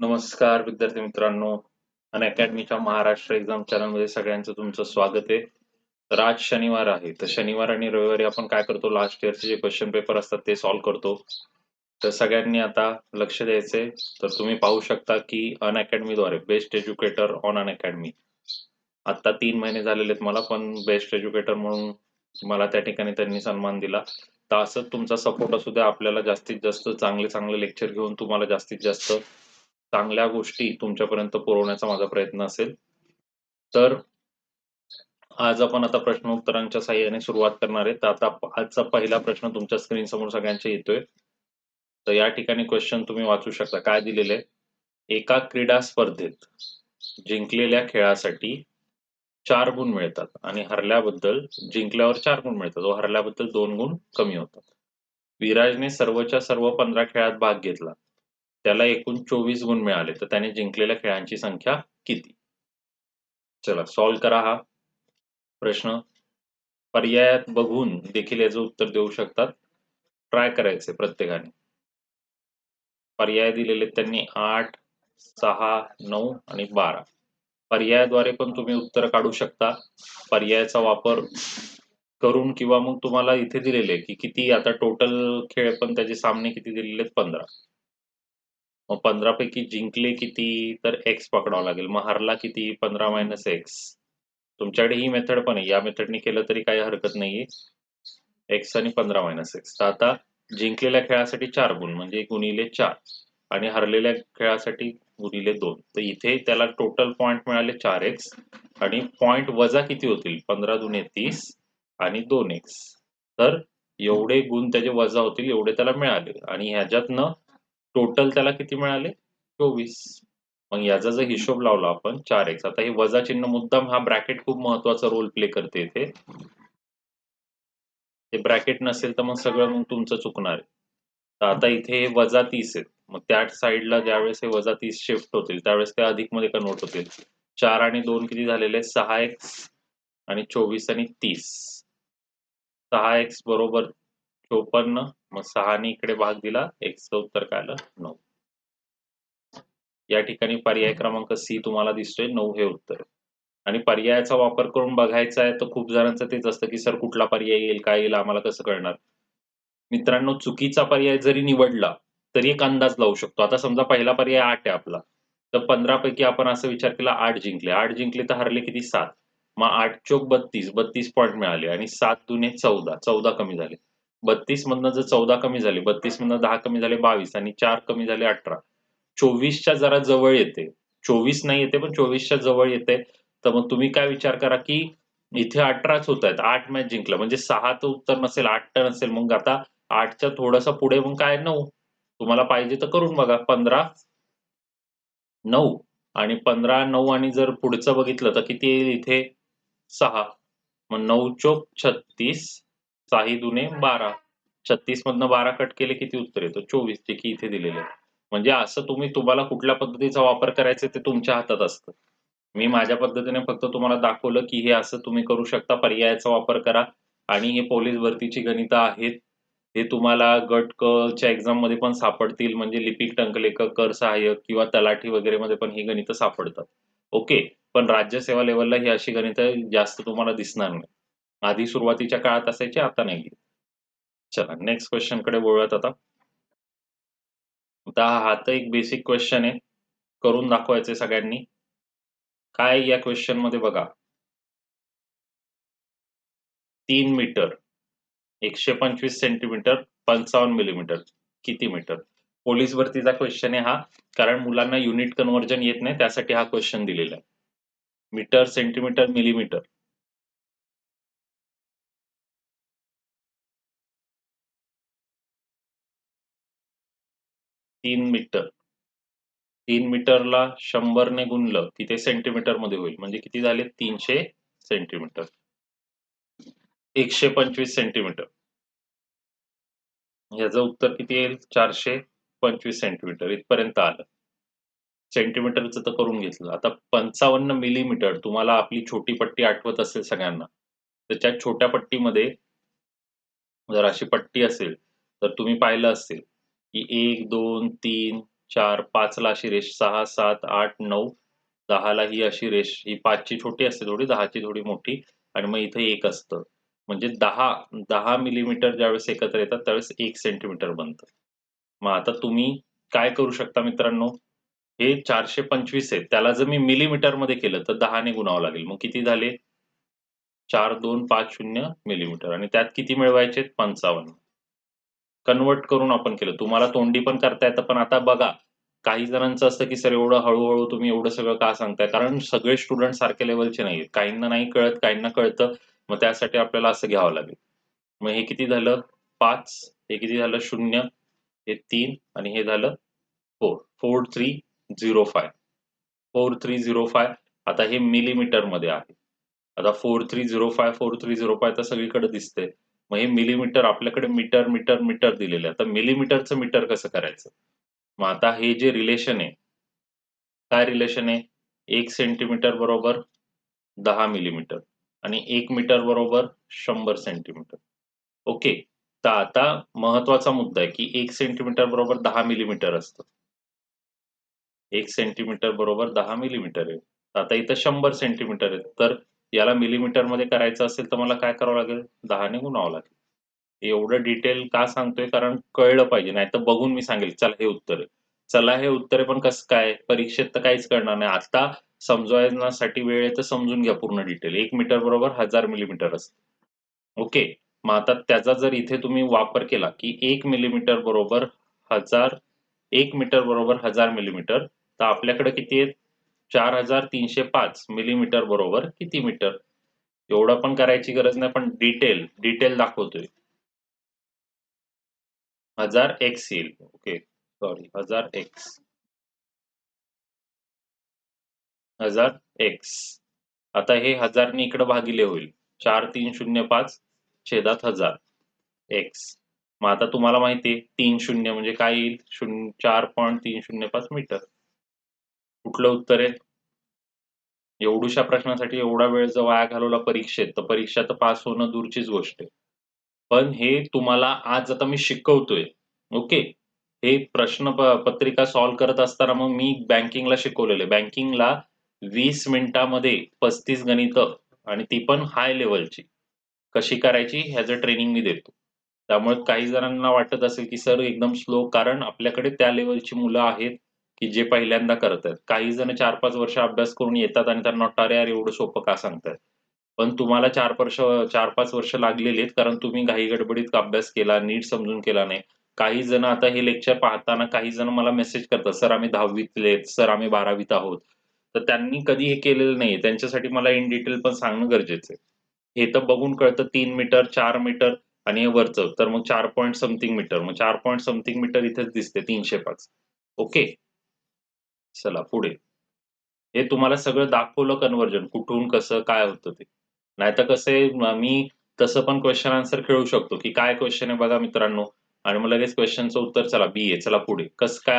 नमस्कार विद्यार्थी मित्रांनो. अनअकॅडमीच्या महाराष्ट्र एक्झाम चॅनलमध्ये सगळ्यांचं तुमचं स्वागत आहे. तर आज शनिवार आहे. तर शनिवार आणि रविवारी आपण काय करतो, लास्ट इयरचे जे क्वेश्चन पेपर असतात ते सॉल्व्ह करतो. तर सगळ्यांनी आता लक्ष द्यायचंय. तर तुम्ही पाहू शकता की अनअकॅडमीद्वारे बेस्ट एज्युकेटर ऑन अनअकॅडमी आता 3 महिने झालेले आहेत मला, पण बेस्ट एज्युकेटर म्हणून मला त्या ठिकाणी त्यांनी सन्मान दिला. तर असंच तुमचा सपोर्ट असू द्या. आपल्याला जास्तीत जास्त चांगले लेक्चर घेऊन तुम्हाला जास्तीत जास्त चांगल्या गोष्टी तुमच्यापर्यंत पुरवण्याचा माझा प्रयत्न असेल. तर आज आपण आता प्रश्न उत्तरांच्या साहाय्याने सुरुवात करणार आहे. तर आता आजचा पहिला प्रश्न तुमच्या स्क्रीन समोर सगळ्यांच्या येतोय. तर या ठिकाणी क्वेश्चन तुम्ही वाचू शकता. काय दिलेलं आहे? एका क्रीडा स्पर्धेत जिंकलेल्या खेळासाठी 4 गुण मिळतात आणि हरल्याबद्दल जिंकल्यावर 4 गुण मिळतात व हरल्याबद्दल 2 गुण कमी होतात. विराजने सर्वच्या सर्व 15 खेळात भाग घेतला. त्याला एकूण 24 गुण मिळाले. तर त्याने जिंकलेल्या खेळांची संख्या किती? चला सॉल्व्ह करा हा प्रश्न. पर्यायात बघून देखील याचं उत्तर देऊ शकतात. ट्राय करायचे प्रत्येकाने. पर्याय दिलेले त्यांनी 8, 6, 9 आणि 12. पर्यायाद्वारे पण तुम्ही उत्तर काढू शकता. पर्यायाचा वापर करून किंवा मग तुम्हाला इथे दिलेले की किती आता टोटल खेळ पण त्याचे सामने किती दिलेले आहेत 15. मग 15 पैकी जिंकले किती? तर x पकडावं लागेल. मग हरला किती? 15 - x. तुमच्याकडे ही मेथड पण आहे. या मेथडने केलं तरी काही हरकत नाहीये. x आणि 15 - x. तर आता जिंकलेल्या खेळासाठी 4 गुण म्हणजे गुणिले 4 आणि हरलेल्या खेळासाठी गुणिले 2. तर इथे त्याला टोटल पॉइंट मिळाले 4x आणि पॉइंट वजा किती होतील? 15 दुने 30 आणि 2x. तर एवढे गुण त्याचे वजा होतील एवढे त्याला मिळाले आणि ह्याच्यातनं टोटल त्याला किती मिळाले? 24. मग याचा जर हिशोब लावला आपण 4x. आता हे वजा चिन्ह मुद्दाम हा ब्रॅकेट खूप महत्वाचा रोल प्ले करते इथे. ते ब्रॅकेट नसेल तर मग सगळं मग तुमचं चुकणार आहे. तर आता इथे हे वजा 30 आहेत. मग त्या साईडला ज्यावेळेस हे वजा 30 शिफ्ट होतील त्यावेळेस ते अधिक मध्ये कन्वर्ट होतील. 4 आणि 2 किती झालेले? 6x आणि 24 आणि 30. 6x बरोबर 54. मग 6 ने इकडे भाग दिला. x चं उत्तर काय आलं? 9. या ठिकाणी पर्याय क्रमांक सी तुम्हाला दिसतोय. 9 हे उत्तर आहे. आणि पर्यायाचा वापर करून बघायचा आहे तर खूप जणांचं तेच असतं की सर कुठला पर्याय येईल, काय येईल, आम्हाला कसं कळणार? मित्रांनो, चुकीचा पर्याय जरी निवडला तरी एक अंदाज लावू शकतो. आता समजा पहिला पर्याय 8 आहे आपला. तर 15 पैकी आपण असा विचार केला 8 जिंकले. 8 जिंकले तर हरले किती? 7. मग 8 चोक 32, 32 पॉइंट मिळाले आणि 7 दुने 14, 14 कमी झाले. 32 मधनं जर 14 कमी झाले, 32 मधनं 10 कमी झाले 22 आणि 4 कमी झाले 18. 24च्या जरा जवळ येते. 24 नाही येते पण 24च्या जवळ येते. तर मग तुम्ही काय विचार करा की इथे 18च होत आहेत. 8 मॅच जिंकलं म्हणजे 6 तर उत्तर नसेल, 8 तर नसेल. मग आता 8च्या थोडंसं पुढे मग काय 9. तुम्हाला पाहिजे तर करून बघा. 15, 9 आणि 15, 9 आणि जर पुढचं बघितलं तर किती येईल इथे? 6. मग 9 चोक 36, 6 दुने 12. 36 मधनं 12 कट केले किती उत्तर येतं? 24 जे की इथे दिलेलं आहे. म्हणजे असं तुम्हाला कुठल्या पद्धतीचा वापर करायचा ते तुमच्या हातात असतं. मी माझ्या पद्धतीने फक्त तुम्हाला दाखवलं की हे असं तुम्ही करू शकता. पर्यायाचा वापर करा आणि हे पोलीस भरतीची गणितं आहेत. हे तुम्हाला गट क च्या एक्झाममध्ये पण सापडतील. म्हणजे लिपिक, टंकलेखक, कर सहाय्यक किंवा तलाठी वगैरे मध्ये पण ही गणितं सापडतात. ओके. पण राज्यसेवा लेव्हलला ही अशी गणितं जास्त तुम्हाला दिसणार नाही. आधी सुरुवातीच्या काळात असायची, आता नाही. चला नेक्स्ट क्वेश्चन कडे वळूयात आता. आता हा तर एक बेसिक क्वेश्चन आहे. करून दाखवायचंय सगळ्यांनी. काय या क्वेश्चन मध्ये बघा. 3 मीटर, 125 सेंटीमीटर, 55 मिलीमीटर किती मीटर? पोलीस भरतीचा क्वेश्चन आहे हा. कारण मुलांना युनिट कन्व्हर्जन येत नाही त्यासाठी हा क्वेश्चन दिलेला आहे. Metre, centimetre, millimetre. 3 मीटर. 3 मीटरला 100 ने गुणलं की ते सेंटीमीटर मध्ये होईल. म्हणजे किती झाले? 300 सेंटीमीटर. 125 सेंटीमीटर. याचं उत्तर किती येईल? 425 सेंटीमीटर इथपर्यंत आलं. सेंटीमीटरचं तर करून घेतलं. आता 55 मिलीमीटर तुम्हाला आपली छोटी पट्टी आठवत असेल सगळ्यांना. तर त्या छोट्या पट्टीमध्ये जर अशी पट्टी असेल तर तुम्ही पाहिलं असेल की 1, 2, 3, 4, 5ला अशी रेष, 6, 7, 8, 9, 10ला ही अशी रेष, ही 5ची छोटी असते थोडी, 10ची थोडी मोठी आणि मग इथे 1 असतं. म्हणजे 10 मिलीमीटर ज्यावेळेस एकत्र येतात त्यावेळेस 1 सेंटीमीटर बनतं. मग आता तुम्ही काय करू शकता मित्रांनो, हे 425 आहे. त्याला जर मी मिलीमीटरमध्ये केलं तर 10 ने गुणावं लागेल. मग किती झाले? 4250 मिलीमीटर आणि त्यात किती मिळवायचे? 55. कन्व्हर्ट करून आपण केलं. तुम्हाला तोंडी पण करता येतं, पण आता बघा, काही जणांचं असतं की सर एवढं हळू-हळू तुम्ही एवढं सगळं का सांगताय? कारण सगळे स्टुडंट सारख्या लेव्हलचे नाहीयेत. काहींना नाही कळत, काहींना कळतं. मग त्यासाठी आपल्याला असं घ्यावं लागेल. मग हे किती झालं? 5, हे किती झालं? 0, हे 3 आणि हे झालं 4. 4305. 4305 आता हे मिलीमीटरमध्ये आहे. आता 4305, 4305 तर सगळीकडे दिसतंय. मग हे मिलीमीटर आपल्याकडे मीटर, मीटर, मीटर दिलेलं आहे. आता मिलीमीटरचं मीटर कसं करायचं? मग आता हे जे रिलेशन आहे, काय रिलेशन आहे? 1 सेंटीमीटर बरोबर 10 मिलीमीटर आणि 1 मीटर बरोबर 100 सेंटीमीटर. ओके. तर आता महत्त्वाचा मुद्दा आहे, की 1 सेंटीमीटर बरोबर 10 मिलीमीटर असतं. 1 सेंटीमीटर बरोबर 10 मिलीमीटर आहे. आता इथं 100 सेंटीमीटर आहे. तर याला मिलीमीटरमध्ये करायचं असेल तर मला काय करावं लागेल? 10 ने गुणावं लागेल. एवढं डिटेल का सांगतोय? कारण कळलं पाहिजे. नाहीतर बघून मी सांगेल, चला हे उत्तर आहे. चला हे उत्तर आहे, पण कसं काय? परीक्षेत तर काहीच कळणार नाही. आता समजवण्यासाठी वेळ आहे तर समजून घ्या पूर्ण डिटेल. 1 मीटर बरोबर 1000 मिलीमीटर असतं. ओके. मग आता त्याचा जर इथे तुम्ही वापर केला, की 1 मिलीमीटर बरोबर 1000, 1 मीटर बरोबर 1000 मिलीमीटर, तर आपल्याकडे किती आहेत? 4305 मिलीमीटर बरोबर किती मीटर? एवढं पण करायची गरज नाही, पण डिटेल दाखवतोय. 1000 एक्स येईल. ओके. Sorry, 1000 x. 1000 एक्स. आता हे 1000 ने इकडे भागिले होईल. 4305 छेदात 1000 एक्स. मग आता तुम्हाला माहिती आहे 30 म्हणजे काय येईल? 4.305 मीटर. कुठलं उत्तर आहे? एवढ्याशा प्रश्नासाठी एवढा वेळ जर वाया घालवला परीक्षेत, तर परीक्षा तर पास होणं दूरचीच गोष्ट आहे. पण हे तुम्हाला आज आता मी शिकवतोय. ओके. हे प्रश्न पत्रिका सॉल्व्ह करत असताना मग मी बँकिंगला शिकवलेलं आहे. बँकिंगला 20 मिनिटामध्ये 35 गणितं आणि ती पण हाय लेव्हलची. कशी करायची ह्याचं ट्रेनिंग मी देतो. त्यामुळे काही जणांना वाटत असेल, की सर एकदम स्लो, कारण आपल्याकडे त्या लेव्हलची मुलं आहेत, की जे पहिल्यांदा करत आहेत. काही जण 4-5 वर्ष अभ्यास करून येतात आणि त्यांना वाटतं, "अरे यार, एवढं सोपं का सांगतायत?" पण तुम्हाला 4-5 वर्ष लागलेली आहेत, कारण तुम्ही घाई-गडबडीत अभ्यास केला, नीट समजून केला नाही. काही जण आता हे लेक्चर पाहताना काही जण मला मेसेज करतात, "सर आम्ही 10वीतले आहेत, सर आम्ही 12वीत आहोत." तर त्यांनी कधी हे केलेलं नाहीये. त्यांच्यासाठी मला इन डिटेल पण सांगणं गरजेचं आहे. हे तर बघून कळतं 3 मीटर, 4 मीटर आणि हे वरचं, तर मग 4 पॉइंट समथिंग मीटर. मग 4 पॉइंट समथिंग मीटर इथेच दिसते 305. ओके. चला पुढे. हे तुम्हाला सगळं दाखवलं कन्व्हर्जन कुठून कसं काय होतं ते. नाहीतर कसं आहे मी तसं पण क्वेशन आन्सर खेळू शकतो, की काय क्वेशन आहे बघा मित्रांनो आणि मग लगेच क्वेशनचं उत्तर चला बी आहे, चला पुढे. कसं काय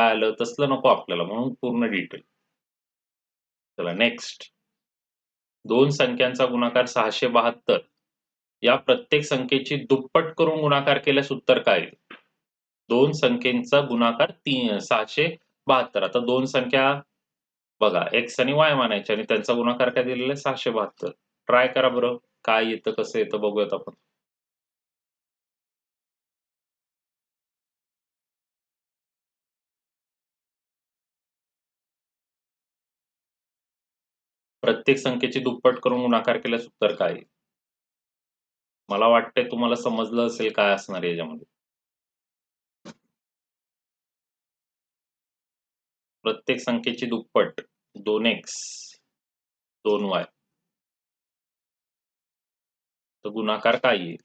आलं तसलं नको आपल्याला, म्हणून पूर्ण डिटेल. चला नेक्स्ट. 2 संख्यांचा गुणाकार 672, या प्रत्येक संख्येची दुप्पट करून गुणाकार केल्यास उत्तर काय येईल? 2 संख्येचा गुणाकार 672. आता 2 संख्या बघा एक्स आणि वाय मानायचे आणि त्यांचा गुणाकार काय दिलेला आहे? 672. ट्राय करा बरं. काय येतं, कसं येतं बघूयात आपण. प्रत्येक संख्येची दुप्पट करून गुणाकार केल्यास उत्तर काय येईल? मला वाटतंय तुम्हाला समजलं असेल काय असणार आहे याच्यामध्ये. प्रत्येक संख्येची दुप्पट 2x 2y, तर गुणाकार काय येईल?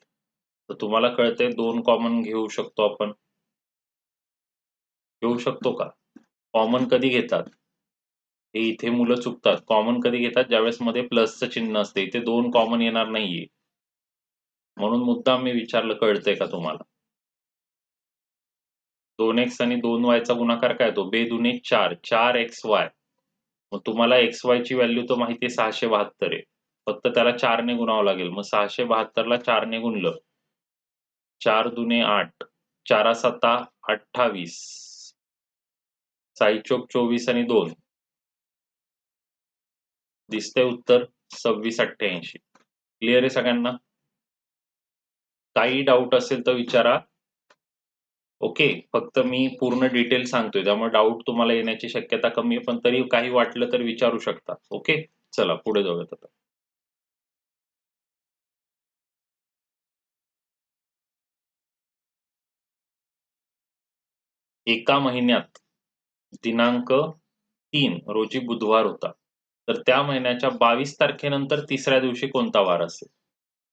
तर तुम्हाला कळतंय 2 कॉमन घेऊ शकतो आपण. घेऊ शकतो का? कॉमन कधी घेतात? हे इथे मुलं चुकतात. कॉमन कधी घेतात? ज्यावेळेस मध्ये प्लसचं चिन्ह असते. इथे 2 कॉमन येणार नाहीये. म्हणून मुद्दाम मी विचारलं, कळतंय का तुम्हाला? 2x आणि 2y चा गुणाकार काय येतो? बेदुने 4. 4xy. मग तुम्हाला xy ची व्हॅल्यू तर माहिती आहे 672 आहे. फक्त त्याला 4 ने गुणावं लागेल. मग 672 ला 4 ने गुणलं. 4 दुने 8. 4 सत्ता 28. साई चौक 24 आणि 2 दिसतंय उत्तर 2688. क्लिअर आहे सगळ्यांना? काही डाऊट असेल तर विचारा. ओके, फक्त मी पूर्ण डिटेल सांगतोय त्यामुळे डाऊट तुम्हाला येण्याची शक्यता कमी आहे, पण तरी काही वाटलं तर विचारू शकता. ओके, चला पुढे जाऊयात आता. एका महिन्यात दिनांक 3 रोजी बुधवार होता, तर त्या महिन्याच्या 22 तारखेनंतर तिसऱ्या दिवशी कोणता वार असेल?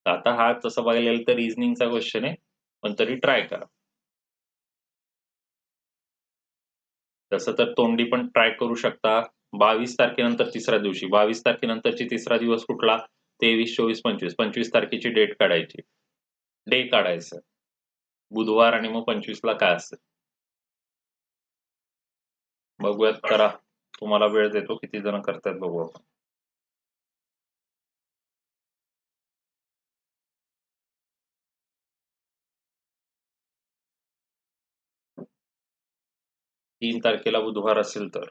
आता हा तसं बघायला गेलं तर रिझनिंगचा क्वेश्चन आहे, पण तरी ट्राय करा. तसं तर तोंडी पण ट्राय करू शकता. 22 तारखेनंतर तिसऱ्या दिवशी, 22 तारखेनंतरची तिसरा दिवस कुठला? 23, 24, 25. 25 तारखेची डेट काढायची. डे काढायचं. बुधवार आणि मग 25 ला काय असेल? बघूयात, करा. तुम्हाला वेळ देतो. किती जण करतायत बघू आपण. तीन तारखेला बुधवार असेल तर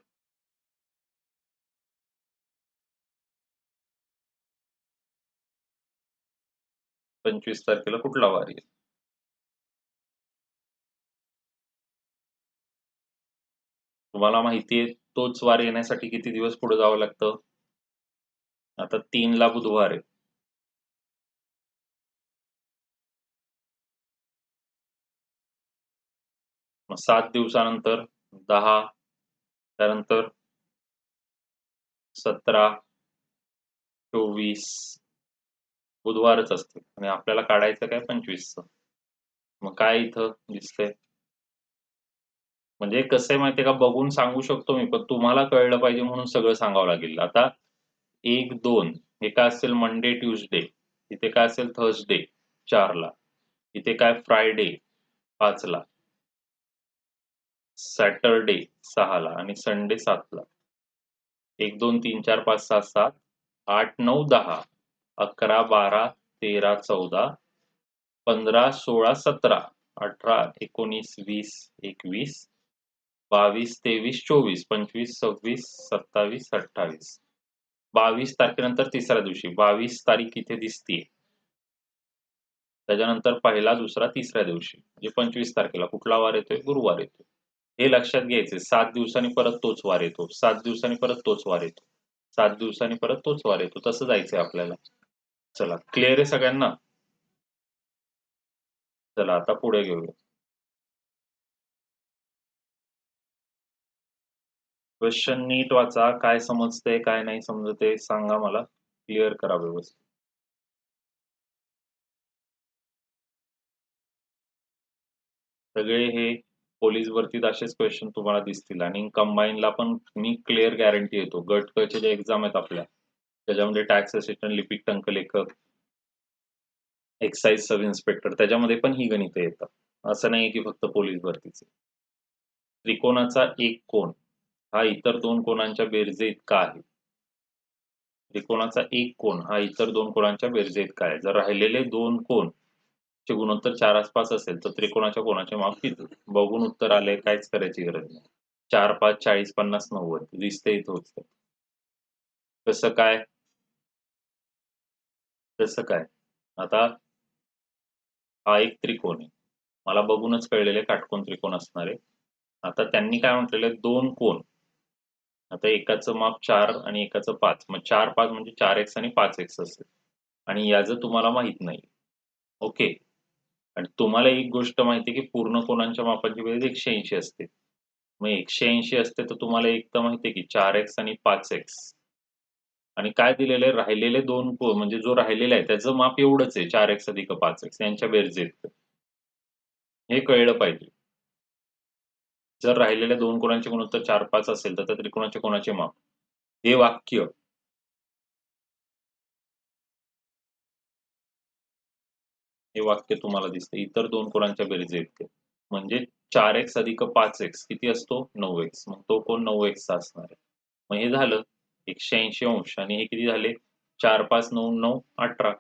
25 तारखेला कुठला वार येईल? तुम्हाला माहितीये तोच वार येण्यासाठी किती दिवस पुढे जावं लागतं? आता 3 ला बुधवार आहे. मग 7 दिवसानंतर 10, त्यानंतर 17, 24 बुधवारच असते आणि आपल्याला काढायचं काय 25चं. मग काय इथं दिसतंय? म्हणजे कसं आहे माहितीये का, बघून सांगू शकतो मी, पण तुम्हाला कळलं पाहिजे म्हणून सगळं सांगावं लागेल. आता 1, 2 हे काय असेल? Monday, Tuesday. इथे काय असेल? थर्सडे 4 ला. इथे काय? फ्रायडे 5 ला. सॅटरडे 6 ला आणि संडे 7 ला. 1, 2, 3, 4, 5, 6, 7, 8, 9, 10, 11, 12, 13, 14, 15, 16, 17, 18, 19, 20, 21, 22, 23, 24, 25, 26, 27, 28. 22 तारखेनंतर तिसऱ्या दिवशी 22 तारीख इथे दिसतीये. त्याच्यानंतर पहिला, दुसरा, तिसऱ्या दिवशी म्हणजे 25 तारखेला कुठला वार येतोय? गुरुवार येतोय. हे लक्षात घ्यायचे. 7 दिवसांनी परत तोच वार येतो. 7 दिवसांनी परत तोच वार येतो. 7 दिवसांनी परत तोच वार येतो. तसं जायचंय आपल्याला. चला, क्लिअर आहे सगळ्यांना? चला आता पुढे घेऊया. क्वेश्चन नीट वाचा. काय समजतंय, काय नाही समजतंय सांगा मला. क्लिअर करा व्यवस्थित. सगळे हे पोलीस भरतीत असेच क्वेश्चन तुम्हाला दिसतील आणि कंबाईनला पण मी क्लिअर गॅरंटी देतो. गट क चे जे एक्झाम आहेत आपल्या, त्याच्यामध्ये टॅक्स असिस्टंट, लिपिक टंकलेखक, एक्साइज सब इन्स्पेक्टर त्याच्यामध्ये पण ही गणितं येतात. असं नाहीये की फक्त पोलीस भरतीचे. त्रिकोणाचा एक कोन हा इतर दोन कोनांच्या बेरजे इतका आहे. त्रिकोणाचा एक कोन हा इतर दोन कोनांच्या बेरजे इतका आहे. जर राहिलेले दोन कोन चे गुणोत्तर 4 आसपास असेल तर त्रिकोणाच्या कोनाचे माप किती? बघून उत्तर आलंय, काहीच करायची गरज नाही. 4, 5, 40, 50, 90 दिसतंय इथं उत्तर. कसं काय? कसं काय? आता हा एक त्रिकोण आहे. मला बघूनच कळलेलं आहे काटकोन त्रिकोण असणार आहे. आता त्यांनी काय म्हटलेलं आहे? दोन कोन. आता एकाचं माप 4 आणि एकाचं 5. मग 4, 5 म्हणजे 4x आणि 5x असेल. आणि याचं तुम्हाला माहित नाही. ओके. आणि तुम्हाला एक गोष्ट माहिती आहे की पूर्ण कोनांच्या मापाची बेरीज 180 असते. मग 180 असते तर तुम्हाला एक तर माहिती आहे की 4x आणि 5x. आणि काय दिलेलं आहे? राहिलेले दोन कोन म्हणजे जो राहिलेला आहे त्याचं माप एवढंच आहे 4x अधिक 5x यांच्या बेरजेइतकं. हे कळलं पाहिजे. जर राहिलेल्या दोन कोनांचे गुणोत्तर 4, 5 असेल तर त्या त्रिकोणाच्या कोनाचे माप. हे वाक्य तुम्हाला दिसतं. इतर दोन कोनांच्या बेरजेइतके. म्हणजे 4x अधिक 5x किती असतो? 9x. मग तो कोन 9x चा असणार आहे. मग हे झालं 180 अंश आणि हे किती झाले? 4, 5, 9, 9, 18.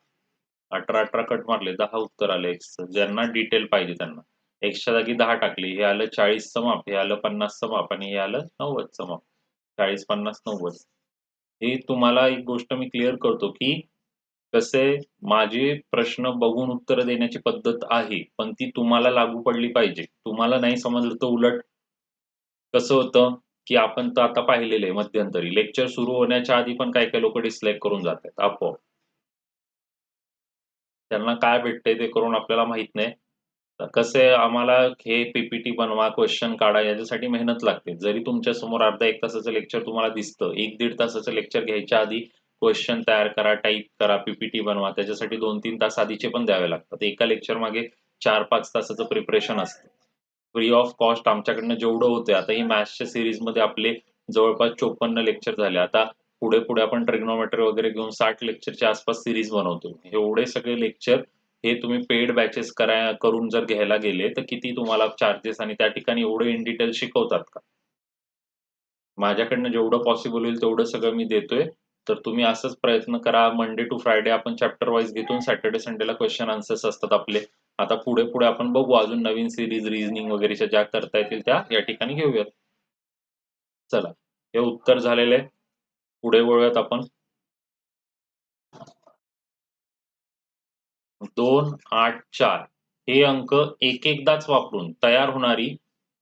18, 18 कट मारले 10 उत्तर आले x चं. ज्यांना डिटेल पाहिजे त्यांना. एक्सच्या जागी 10 टाकली, हे आलं 40चं माप, हे आलं 50चं माप आणि हे आलं 90चं माप. 40, 50, 90. हे तुम्हाला एक गोष्ट मी क्लिअर करतो, की कसे माझे प्रश्न बघून उत्तरं देण्याची पद्धत आहे, पण ती तुम्हाला लागू पडली पाहिजे. तुम्हाला नाही समजलं तर उलट कसं होतं, की आपण तर आता पाहिलेलं आहे मध्यंतरी लेक्चर सुरू होण्याच्या आधी पण काही-काही लोकं डिसलाइक करून जातात आपोआप. त्यांना काय भेटतंय ते करून आपल्याला माहीत नाही. तर कसं आहे आम्हाला हे पी बनवा, क्वेश्चन काढा याच्यासाठी मेहनत लागते. जरी तुमच्या समोर अर्धा 1 तासाचं लेक्चर तुम्हाला दिसतं, 1-1.5 तासाचं लेक्चर घ्यायच्या आधी क्वेश्चन तयार करा, टाइप करा, पी बनवा. त्याच्यासाठी 2-3 तास आधीचे पण द्यावे लागतात. एका लेक्चर मागे 4-5 तासाचं प्रिपरेशन असतं. फ्री ऑफ कॉस्ट आमच्याकडनं जेवढं होतंय, आता ही मॅथ्सच्या सीरीजमध्ये आपले जवळपास 54 लेक्चर झाले. आता पुढे-पुढे आपण ट्रिग्नोमेट्री वगैरे घेऊन 60 लेक्चरच्या आसपास सीरीज बनवतो. एवढे सगळे लेक्चर हे तुम्ही पेड बॅचेस करून जर घ्यायला गेले, तर किती तुम्हाला चार्जेस आणि त्या ठिकाणी एवढं इन डिटेल शिकवतात का? माझ्याकडनं जेवढं पॉसिबल होईल तेवढं सगळं मी देतोय. तर तुम्ही असंच प्रयत्न करा. मंडे टू फ्रायडे आपण चॅप्टर वाईज घेतो. सॅटर्डे संडेला क्वेशन आन्सर्स असतात आपले. आता पुढे-पुढे आपण बघू अजून नवीन सीरीज रिझनिंग वगैरेच्या ज्या करता येतील त्या या ठिकाणी घेऊयात. चला, हे उत्तर झालेलं आहे. पुढे वळूयात आपण. 2, 8, 4 हे अंक एक-एकदाच वापरून तयार होणारी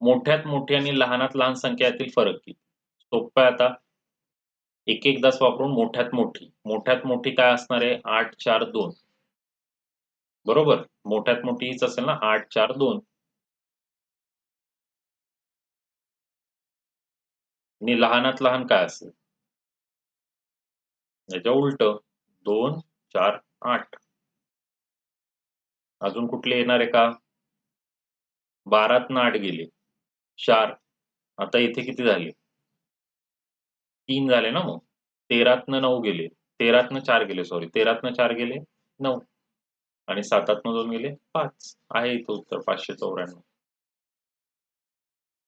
मोठ्यात मोठी आणि लहानात लहान संख्या यातील फरक किती? सोप्पं आहे आता. एक-एकदाच वापरून मोठ्यात मोठी. मोठ्यात मोठी काय असणार आहे? 8, 4, 2. बरोबर? मोठ्यात मोठी हीच असेल ना 8, 4, 2. आणि लहानात लहान काय असेल? याच्या उलटं 2, 4, 8. अजून कुठले येणार आहे का? 12तनं 8 गेले. 4. आता इथे किती झाले? 3 झाले ना मग. 13तनं 9 गेले. 13तनं 4 गेले सॉरी. 13तनं 4 गेले 9 आणि 7तनं 2 गेले 5. आहे इथं उत्तर 594.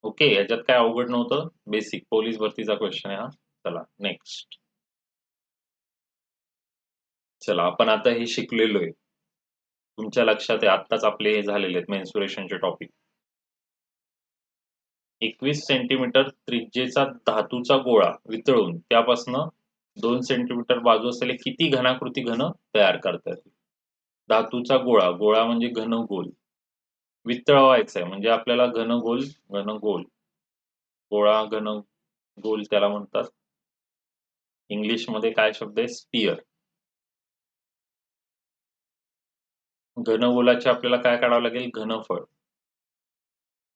ओके. याच्यात काय अवघड नव्हतं. बेसिक पोलीस भरतीचा क्वेश्चन आहे हा. चला नेक्स्ट. चला आपण आता हे शिकलेलो आहे. तुमच्या लक्षात आहे आत्ताच आपले हे झालेले आहेत मेन्सुरेशनचे टॉपिक. 21 सेंटीमीटर त्रिज्येचा धातूचा गोळा वितळून त्यापासनं 2 सेंटीमीटर बाजू असलेले किती घनाकृती घन तयार करता येतील? धातूचा गोळा, गोळा म्हणजे घनगोल. वितळवायचा आहे म्हणजे आपल्याला घनगोल, घनगोल, गोळा, घनगोल त्याला म्हणतात. इंग्लिशमध्ये काय शब्द आहे? स्पियर. घनगोलाचे आपल्याला काय काढावं लागेल? घनफळ.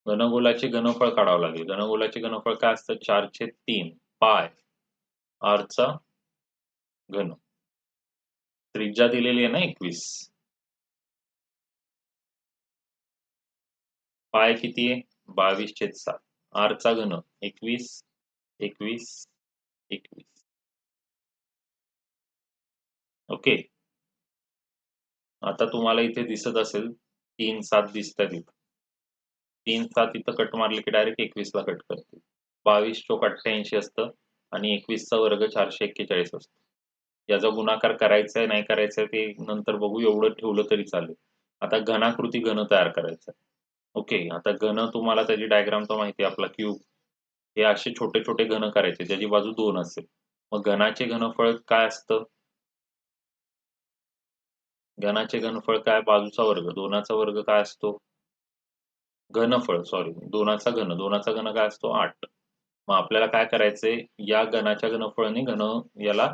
घनगोलाचे घनफळ काढावं लागेल. घनगोलाचे घनफळ काय असतं? 4/3 पाय r चा घन. त्रिज्या दिलेली आहे ना 21. पाय किती आहे? 22/7. r चा घन 21, 21, 21. ओके. आता तुम्हाला इथे दिसत असेल 3, 7 दिसतात इथं. 3, 7 इथं कट मारले की डायरेक्ट 21 ला कट करतील. 22 चोक 88 असतं आणि 21 चा वर्ग 441 असतो. याचा गुणाकार करायचा आहे, नाही करायचा आहे ते नंतर बघू. एवढं ठेवलं तरी चालेल. आता घनाकृती घन तयार करायचा आहे. ओके. आता घन तुम्हाला त्याची डायग्राम तर माहिती आहे आपला क्यूब. हे असे छोटे-छोटे घन करायचे ज्याची बाजू 2 असेल. मग घनाचे घनफळ काय असतं? घनाचे घनफळ काय? बाजूचा वर्ग. 2चा वर्ग काय असतो? घनफळ सॉरी 2चा घन. 2चा घन काय असतो? 8. मग आपल्याला काय करायचंय? या घनाच्या घनफळाने याला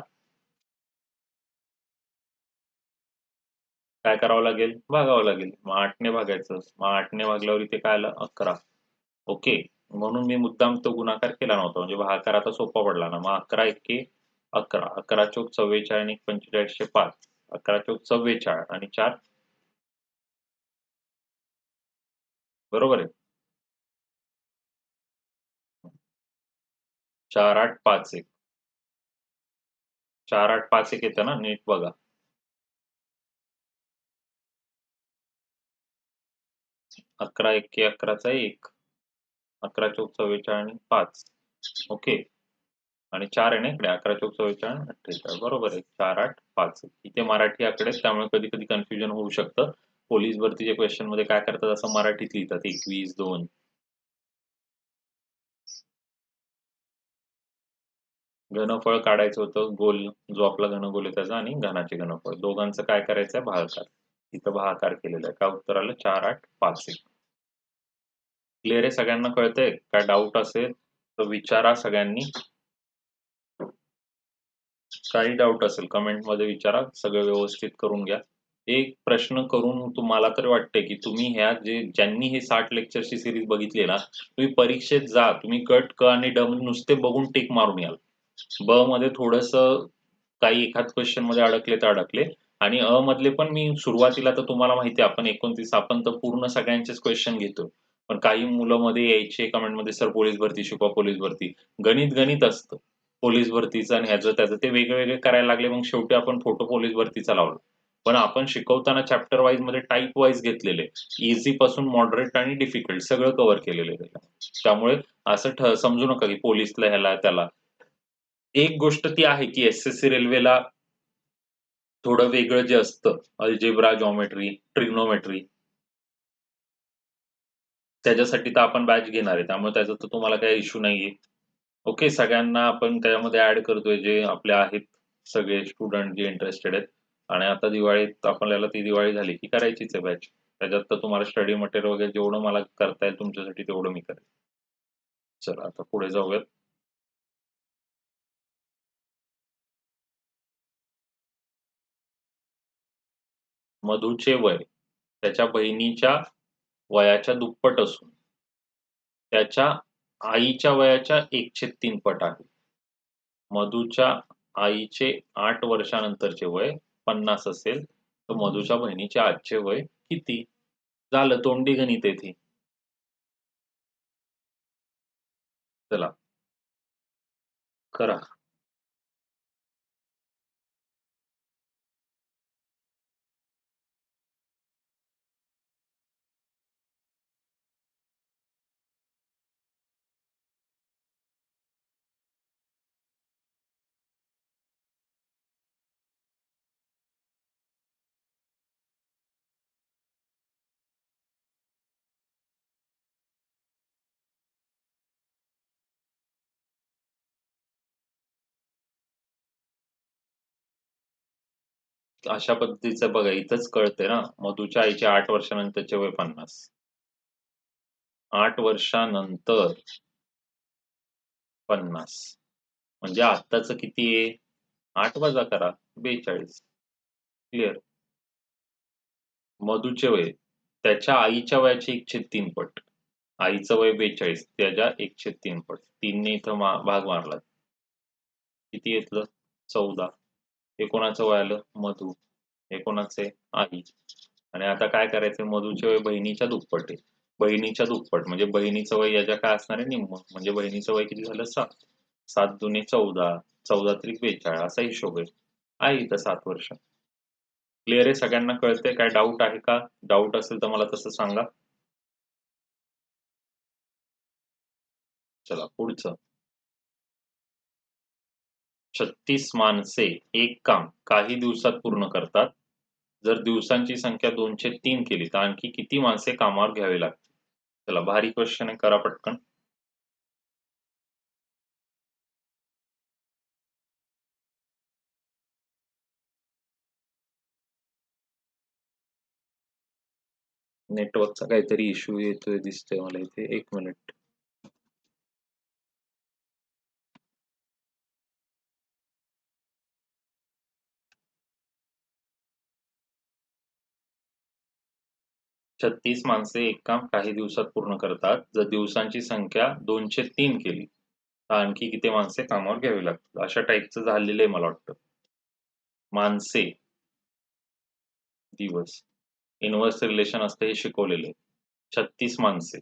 काय करावं लागेल? भागावं लागेल. मग 8 ने भागायचं. मग 8 ने भागल्यावर इथे काय आलं? 11. ओके. म्हणून मी मुद्दाम तो गुणाकार केला नव्हता. म्हणजे भागाकार आता सोपा पडला ना. मग 11 एक्के 11. 11 चोक 44 आणि 45 5. 11 चोक 44 आणि 4 बरोबर आहे. 4, 8, 5, 1. 4, 8, 5, 1 येतं ना? नीट बघा. 11 एक्के 11चा 1. 11 चोक 44 आणि 5. ओके. आणि 4 आहे ना इकडे 11 चोक 44 48. बरोबर आहे. 4, 8, 5. इथे मराठी आकडे त्यामुळे कधी-कधी कन्फ्युजन होऊ शकतं. पोलीस भरतीच्या क्वेश्चन मध्ये काय करतात असं मराठीत लिहितात 21, 2. घनफळ काढायचं होतं, गोल जो आपला घनगोल आहे त्याचा आणि घनाचे घनफळ दोघांचं काय करायचंय भागाकार. इथं भागाकार केलेला आहे. काय उत्तर आलं? 4, 8, 5, 1. क्लिअर आहे? सगळ्यांना कळतंय? काय डाऊट असेल तर विचारा सगळ्यांनी. काही डाऊट असेल कमेंट मध्ये विचारा, सगळं व्यवस्थित करून घ्या. एक प्रश्न करून तुम्हाला तर वाटतंय की तुम्ही ज्यांनी हे 60 लेक्चरची सिरीज बघितली ना, तुम्ही परीक्षेत जा, तुम्ही गट क आणि ड नुसते बघून टिक मारून याल. ब मध्ये थोडस काही एखाद क्वेश्चन मध्ये अडकले तर अडकले, आणि अ मधले पण मी सुरुवातीला तर तुम्हाला माहिती आहे आपण 29 आपण तर पूर्ण सगळ्यांचेच क्वेश्चन घेतो. पण काही मुलं मध्ये यायचे कमेंट मध्ये, सर पोलीस भरती शिकवा, पोलीस भरती. गणित गणित असतं. पोलीस भरतीचं आणि ह्याचं त्याचं ते वेगळे करायला लागले, मग शेवटी आपण फोटो पोलीस भरतीचा लावला. पण आपण शिकवताना चॅप्टर वाईज मध्ये टाईप वाईज घेतलेले, इझी पासून मॉडरेट आणि डिफिकल्ट सगळं कव्हर केलेलं आहे त्याला. त्यामुळे असं समजू नका की पोलीसला ह्याला त्याला. एक गोष्ट ती आहे की एसएससी रेल्वेला थोडं वेगळं जे असतं, अल्जेब्रा, जॉमेट्री, ट्रिग्नोमेट्री, त्याच्यासाठी तर आपण बॅच घेणार आहे, त्यामुळे त्याचा तर तुम्हाला काही इश्यू नाहीये. ओके, सगळ्यांना आपण त्यामध्ये ऍड करतोय जे आपले आहेत सगळे स्टुडंट जे इंटरेस्टेड आहेत. आणि आता दिवाळीत आपल्याला ती दिवाळी झाली की करायचीच आहे बॅच. त्याच्यात तर तुम्हाला स्टडी मटेरियल वगैरे जेवढं मला करता येईल तुमच्यासाठी तेवढं मी करेन. चला आता पुढे जाऊयात. मधूचे वय त्याच्या बहिणीच्या वयाच्या दुप्पट असून त्याच्या आईच्या वयाच्या 1/3 पट आहे. मधूच्या आईचे 8 वर्षानंतरचे वय 50 असेल तर मधूच्या बहिणीचे आजचे वय किती? झालं, तोंडी गणित आहे ती. चला करा. अशा पद्धतीचं बघा, इथंच कळते ना, मधूच्या आईचे 8 वर्षानंतरचे वय 50. 8 वर्षानंतर 50 म्हणजे आत्ताच किती आहे? 8 वजा करा, 42. क्लिअर? मधूचे वय त्याच्या आईच्या वयाचे 1/3 पट. आईचं वय 42, त्याच्या 1/3 पट. 3 ने इथं भाग मारला. किती येतलं? 14. हे कोणाचं वय आलं? मधू. हे कोणाचं आहे? आई. आणि आता काय करायचं? मधूचे वय बहिणीच्या दुप्पट आहे. बहिणीच्या दुप्पट म्हणजे बहिणीचं वय याच्या काय असणार आहे? निम्म. म्हणजे बहिणीचं वय किती झालं? 7. 7 दुने 14, 14 त्रिक 42 असा हिशोब आहे. आहे इथं 7 वर्ष. क्लिअर आहे? सगळ्यांना कळतंय? काय डाऊट आहे का? डाऊट असेल तर मला तसं सांगा. चला पुढचं. 36 माणसे एक काम काही दिवसात पूर्ण करतात. जर दिवसांची संख्या 203 केली तर आणखी किती माणसे कामावर घ्यावी लागतील? चला भारी क्वेश्चन आहे, करा पटकन. नेटवर्कचा काहीतरी इश्यू येतोय दिसतोय मला इथे. 1 मिनिट. छत्तीस माणसे एक काम काही दिवसात पूर्ण करतात. जर दिवसांची संख्या 203 केली तर आणखी किती माणसे कामावर घ्यावी लागतात? अशा टाईपचं झालेलं आहे मला वाटतं. माणसे दिवस इनवर्स रिलेशन असतं हे शिकवलेलं आहे. 36 माणसे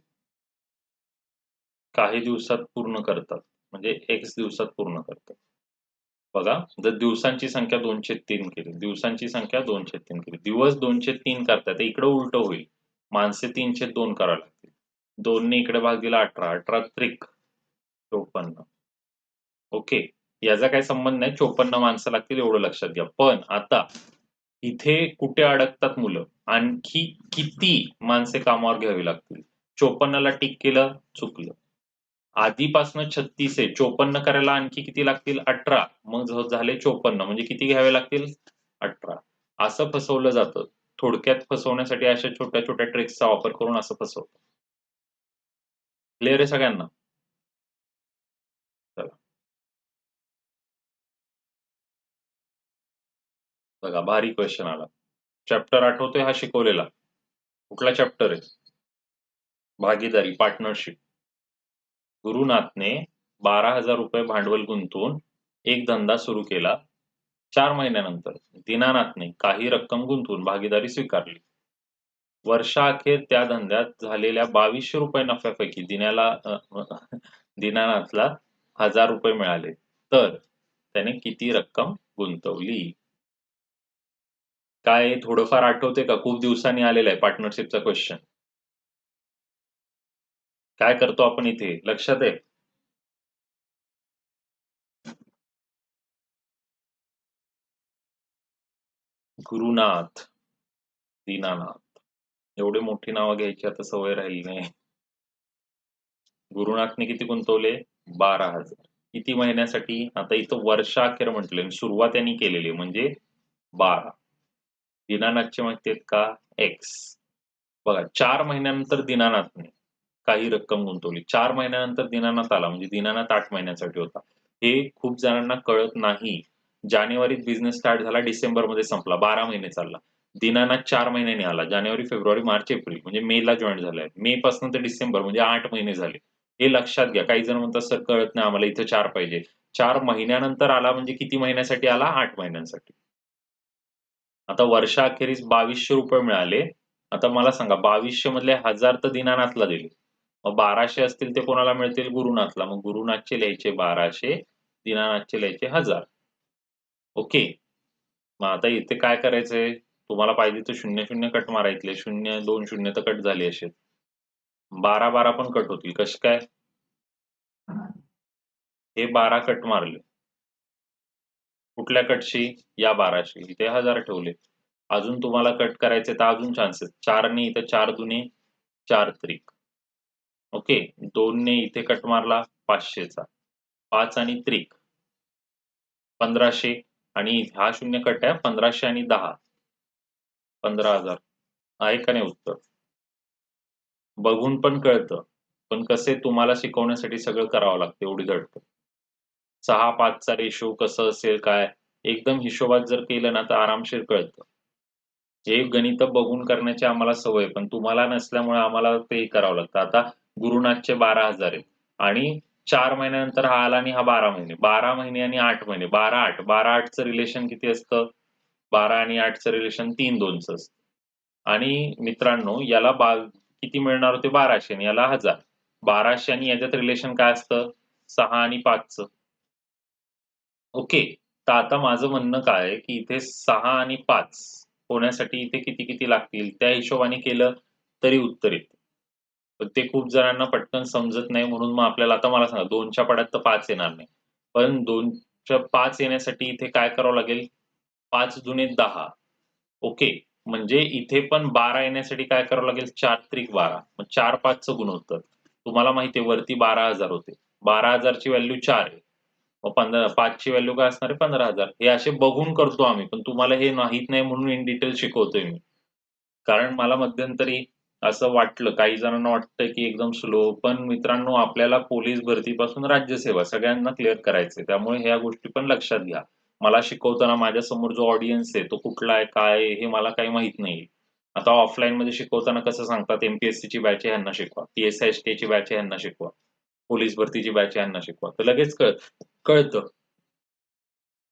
काही दिवसात पूर्ण करतात म्हणजे एक्स दिवसात पूर्ण करतात. बघा, जर दिवसांची संख्या 203 केली, दिवसांची संख्या 203 केली, दिवस 203 करतात, इकडे उलट होईल. माणसे 302 करावे लागतील. 2 ने इकडे भाग दिला 18, 18 त्रिक 54. ओके, याचा काही संबंध नाही, 54 माणसं लागतील एवढं लक्षात घ्या. पण आता इथे कुठे अडकतात मुलं? आणखी किती माणसे कामावर घ्यावी लागतील? 54ला टिक केलं, चुकलं. आधीपासनं 36 आहे. 54 करायला आणखी किती लागतील? 18. मग झाले 54 म्हणजे किती घ्यावे लागतील? 18. असं फसवलं जातं. थोडक्यात फसवण्यासाठी अशा छोट्या-छोट्या ट्रिक्सचा वापर करून असं फसवतात. क्लिअर आहे सगळ्यांना? चला. बघा भारी क्वेश्चन आला. चॅप्टर आठवतोय हा शिकवलेला? कुठला चॅप्टर आहे? भागीदारी, पार्टनरशिप. गुरुनाथने 12,000 रुपये भांडवल गुंतवून एक धंदा सुरू केला. 4 महिन्यानंतर दीनानाथने काही रक्कम गुंतवून भागीदारी स्वीकारली. वर्षाअखेर त्या धंद्यात झालेल्या 2200 रुपये नफ्यापैकी दीनानाथला 1000 रुपये मिळाले. तर त्याने किती रक्कम गुंतवली? काय थोडंफार आठवते का? खूप दिवसांनी आलेला आहे पार्टनरशिपचा क्वेश्चन. काय करतो आपण इथे? लक्षात आहे? गुरुनाथ, दीनानाथ. एवढी मोठी नावं घ्यायची आता सवय राहिली नाही. गुरुनाथने किती गुंतवले? 12,000. किती महिन्यासाठी? आता इथं वर्षाअखेर म्हटले, सुरुवात यांनी केलेली म्हणजे 12. दीनानाथचे माहिती आहेत का? एक्स. बघा 4 महिन्यानंतर दीनानाथने काही रक्कम गुंतवली. 4 महिन्यानंतर दीनानाथ आला म्हणजे दीनानाथ 8 महिन्यासाठी होता. हे खूप जणांना कळत नाही. जानेवारीत बिझनेस स्टार्ट झाला, डिसेंबरमध्ये संपला. 12 महिने चालला. दीनानाथ 4 महिन्यांनी आला. जानेवारी, फेब्रुवारी, मार्च, एप्रिल म्हणजे मेला जॉइन झालाय. मे पासून ते डिसेंबर म्हणजे 8 महिने झाले. हे लक्षात घ्या. काही जण म्हणतात सर कळत नाही आम्हाला इथं 4 पाहिजे. 4 महिन्यानंतर आला म्हणजे किती महिन्यासाठी आला? 8 महिन्यांसाठी. आता वर्षाअखेरीस 2200 रुपये मिळाले. आता मला सांगा 2200 मधले 1000 तर दीनानाथला दिले. मग 1200 असतील ते कोणाला मिळतील? गुरुनाथला. मग गुरुनाथचे लिहायचे 1200, दीनानाथचे लिहायचे 1000. ओके. मग आता इथे काय करायचंय? तुम्हाला पाहिजे तर 0-0 कट मारा इथले. 0, 2 शून्य तर कट झाले असेच. 12-12 पण कट होतील. कसे काय? हे 12 कट मारले. कुठल्या कटशी? या 12शी. इथे 1000 ठेवले. अजून तुम्हाला कट करायचे तर अजून चान्सेस. 4 ने इथे 4 दुने 4 त्रिक. ओके. 2 ने इथे कट मारला 500चा. 5 आणि त्रिक 1500 आणि हा शून्य कट आहे 1500 आणि 10 15,000. आहे का नाही उत्तर? बघून पण कळतं. पण कसे तुम्हाला शिकवण्यासाठी सगळं करावं लागतं एवढी धडपड. 6-5 चा रेशो कसं असेल काय? एकदम हिशोबात जर केलं ना तर आरामशीर कळतं. हे गणितं बघून करण्याची आम्हाला सवय पण तुम्हाला नसल्यामुळे आम्हाला ते करावं लागतं. आता गुरुनाथचे 12,000 आहेत आणि 4 महिन्यानंतर हा आला आणि हा 12 महिने. 12 महिने आणि 8 महिने. 12-8. 12-8चं रिलेशन किती असतं? 12 आणि 8चं रिलेशन 3-2चं असतं. आणि मित्रांनो याला किती मिळणार होते? 1200 आणि याला 1000. 1200 आणि याच्यात रिलेशन काय असतं? 6 आणि 5चं. ओके. तर आता माझं म्हणणं काय आहे, की इथे 6 आणि 5 होण्यासाठी इथे किती-किती लागतील? त्या हिशोबाने केलं तरी उत्तर येतं. पण ते खूप जणांना पटकन समजत नाही म्हणून मग आपल्याला आता मला सांगा 2च्या पाढ्यात तर 5 येणार नाही. पण 2च्या 5 येण्यासाठी इथे काय करावं लागेल? 5 दुने 10. ओके. म्हणजे इथे पण 12 येण्यासाठी काय करावं लागेल? 4 त्रिक 12. मग 4-5चं गुणोत्तर. तुम्हाला माहिती आहे वरती 12,000 होते. 12,000 ची व्हॅल्यू 4 आहे. मग 5 ची व्हॅल्यू काय असणार आहे? 15,000. हे असे बघून करतो आम्ही. पण तुम्हाला हे माहीत नाही म्हणून इन डिटेल शिकवतोय मी. कारण मला मध्यंतरी असं वाटलं, काही जणांना वाटतं की एकदम स्लो. पण मित्रांनो आपल्याला पोलीस भरतीपासून राज्यसेवा सगळ्यांना क्लिअर करायचंय. त्यामुळे ह्या गोष्टी पण लक्षात घ्या. मला शिकवताना माझ्यासमोर जो ऑडियन्स आहे तो कुठला आहे, काय आहे हे मला काही माहीत नाही. आता ऑफलाईनमध्ये शिकवताना कसं सांगतात एम-पी-एस-सीची बॅच आहे ह्यांना शिकवा. पी-एस-आय-एस-टीची बॅच आहे ह्यांना शिकवा. पोलीस भरतीची बॅच आहे ह्यांना शिकवा. तर लगेच कळतं.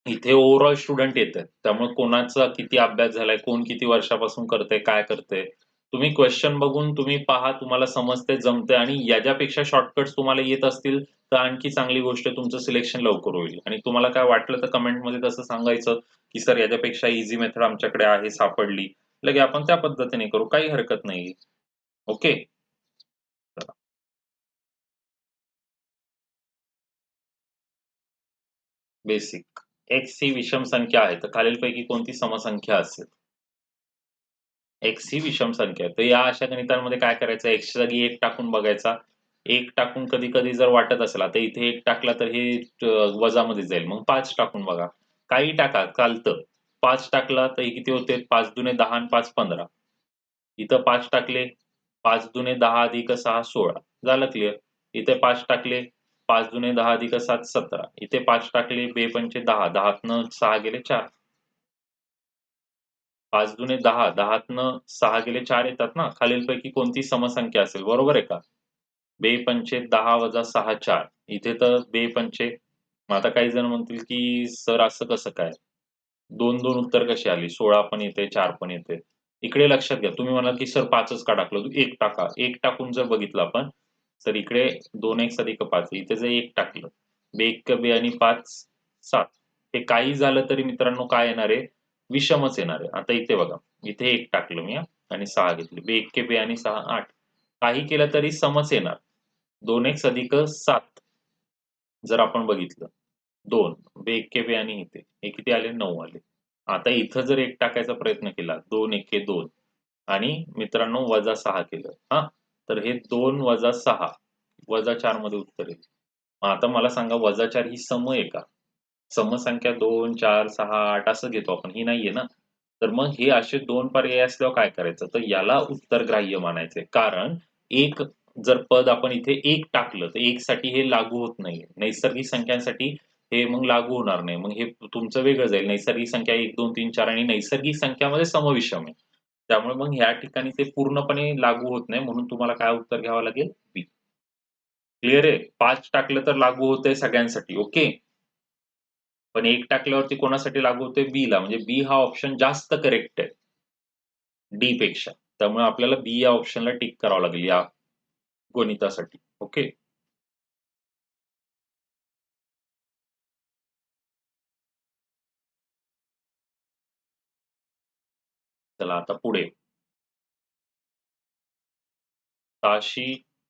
इथे ओव्हरऑल स्टुडंट येतात. त्यामुळे कोणाचा किती अभ्यास झालाय, कोण किती वर्षापासून करतंय, काय करतंय. तुम्ही क्वेश्चन बघून तुम्ही पहा, तुम्हाला समजतंय, जमतंय आणि याच्यापेक्षा शॉर्टकट्स तुम्हाला येत असतील तर आणखी चांगली गोष्ट आहे, तुमचं सिलेक्शन लवकर होईल. आणि तुम्हाला काय वाटलं तर कमेंटमध्ये तसं सांगायचं, की सर याच्यापेक्षा ईझी मेथड आमच्याकडे आहे, सापडली. लगे आपण त्या पद्धतीने करू, काही हरकत नाही. ओके? बेसिक. एक्स ही विषम संख्या आहे, तर खालीलपैकी कोणती समसंख्या असेल? एक्स ही विषम संख्या आहे. तर या अशा गणितांमध्ये काय करायचं, एक्सच्या जागी 1 टाकून बघायचा. 1 टाकून कधी-कधी जर वाटत असेल, आता इथे 1 टाकला तर हे वजामध्ये जाईल. मग 5 टाकून बघा. काही टाका चालतं. 5 टाकला तर हे किती होते? 5 दुणे 10 आणि 5 15. इथं 5 टाकले, 5 दुणे 10 अधिक 6 16. झालं क्लिअर. इथे 5 टाकले, 5 दुणे 10 अधिक 7 17. इथे 5 टाकले, बे-पंचे 10, 10तनं 6 गेले 4. 5 दुणे 10, 10तनं 6 गेले 4 येतात ना. खालीलपैकी कोणती समसंख्या असेल, बरोबर आहे का? बे-पंचे 10 वजा 6 4. इथे तर बे-पंचे, मग आता काही जण म्हणतील की सर असं कसं काय? 2-2 उत्तर कशी आली? 16 पण येते, 4 पण येते. इकडे लक्षात घ्या. तुम्ही म्हणाल की सर 5च का टाकलं? 1 टाका. 1 टाकून जर बघितलं आपण, तर इकडे 2x अधिक 5. इथे जर 1 टाकलं, बे एक्क बे आणि 5 7. हे काही झालं तरी मित्रांनो काय येणार आहे? विषमच येणार आहे. आता इथे बघा. इथे 1 टाकलं मी आणि 6 घेतले. बे एक्के बे आणि 6 8. काही केलं तरी समच येणार. 2x अधिक 7 जर आपण बघितलं. 2 बे एक्के बे आणि इथे हे किती आले? 9 आले. आता इथं जर 1 टाकायचा प्रयत्न केला, 2 एक्के 2 आणि मित्रांनो वजा 6 केलं. हां, तर हे 2 वजा 6 वजा 4 मध्ये उत्तर येईल. मग आता मला सांगा वजा 4 ही सम आहे का? समसंख्या 2, 4, 6, 8 असं घेतो आपण, ही नाहीये ना. तर मग हे असे 2 पर्याय असल्यावर काय करायचं? तर याला उत्तरग्राह्य मानायचंय. कारण एक जर पद आपण इथे 1 टाकलं, तर 1 साठी हे लागू होत नाहीये. नैसर्गिक संख्यांसाठी हे मग लागू होणार नाही. मग हे तुमचं वेगळं जाईल. नैसर्गिक संख्या 1, 2, 3, 4 आणि नैसर्गिक संख्यामध्ये समविषम आहे. त्यामुळे मग ह्या ठिकाणी ते पूर्णपणे लागू होत नाही. म्हणून तुम्हाला काय उत्तर घ्यावं लागेल? बी. क्लिअर आहे? 5 टाकलं तर लागू होतंय सगळ्यांसाठी. ओके. पण 1 टाकल्यावरती कोणासाठी लागू होतंय? बीला. म्हणजे बी हा ऑप्शन जास्त करेक्ट आहे डी पेक्षा. त्यामुळे आपल्याला बी या ऑप्शनला टिक करावं लागेल या गणितासाठी. ओके. चला आता पुढे. ताशी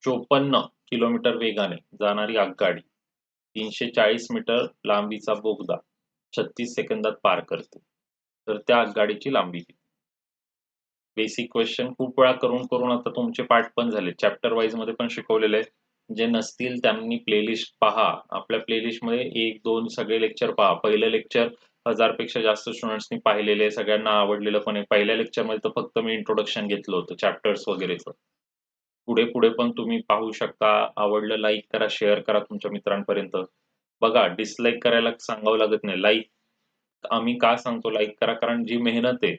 54 किलोमीटर वेगाने जाणारी आगगाडी 340 मीटर लांबीचा बोगदा 36 सेकंदात पार करते. तर त्या आगगाडीची लांबी किती? बेसिक क्वेश्चन खूप वेळा करून करून आता तुमचे पाठ पण झाले. चॅप्टर वाईज मध्ये पण शिकवलेले आहे. जे नसतील त्यांनी प्लेलिस्ट पहा. आपल्या प्लेलिस्टमध्ये 1, 2 सगळे लेक्चर पहा. पहिलं लेक्चर 1000 पेक्षा जास्त स्टुडंट्सनी पाहिलेलं आहे. सगळ्यांना आवडलेलं पण आहे. पहिल्या लेक्चरमध्ये तर फक्त मी इंट्रोडक्शन घेतलं होतं चॅप्टर्स वगैरेचं. पुढे-पुढे पण तुम्ही पाहू शकता. आवडलं लाईक करा, शेअर करा तुमच्या मित्रांपर्यंत. बघा डिसलाईक करायला सांगावं लागत नाही. लाईक आम्ही का सांगतो लाईक करा? कारण जी मेहनत आहे,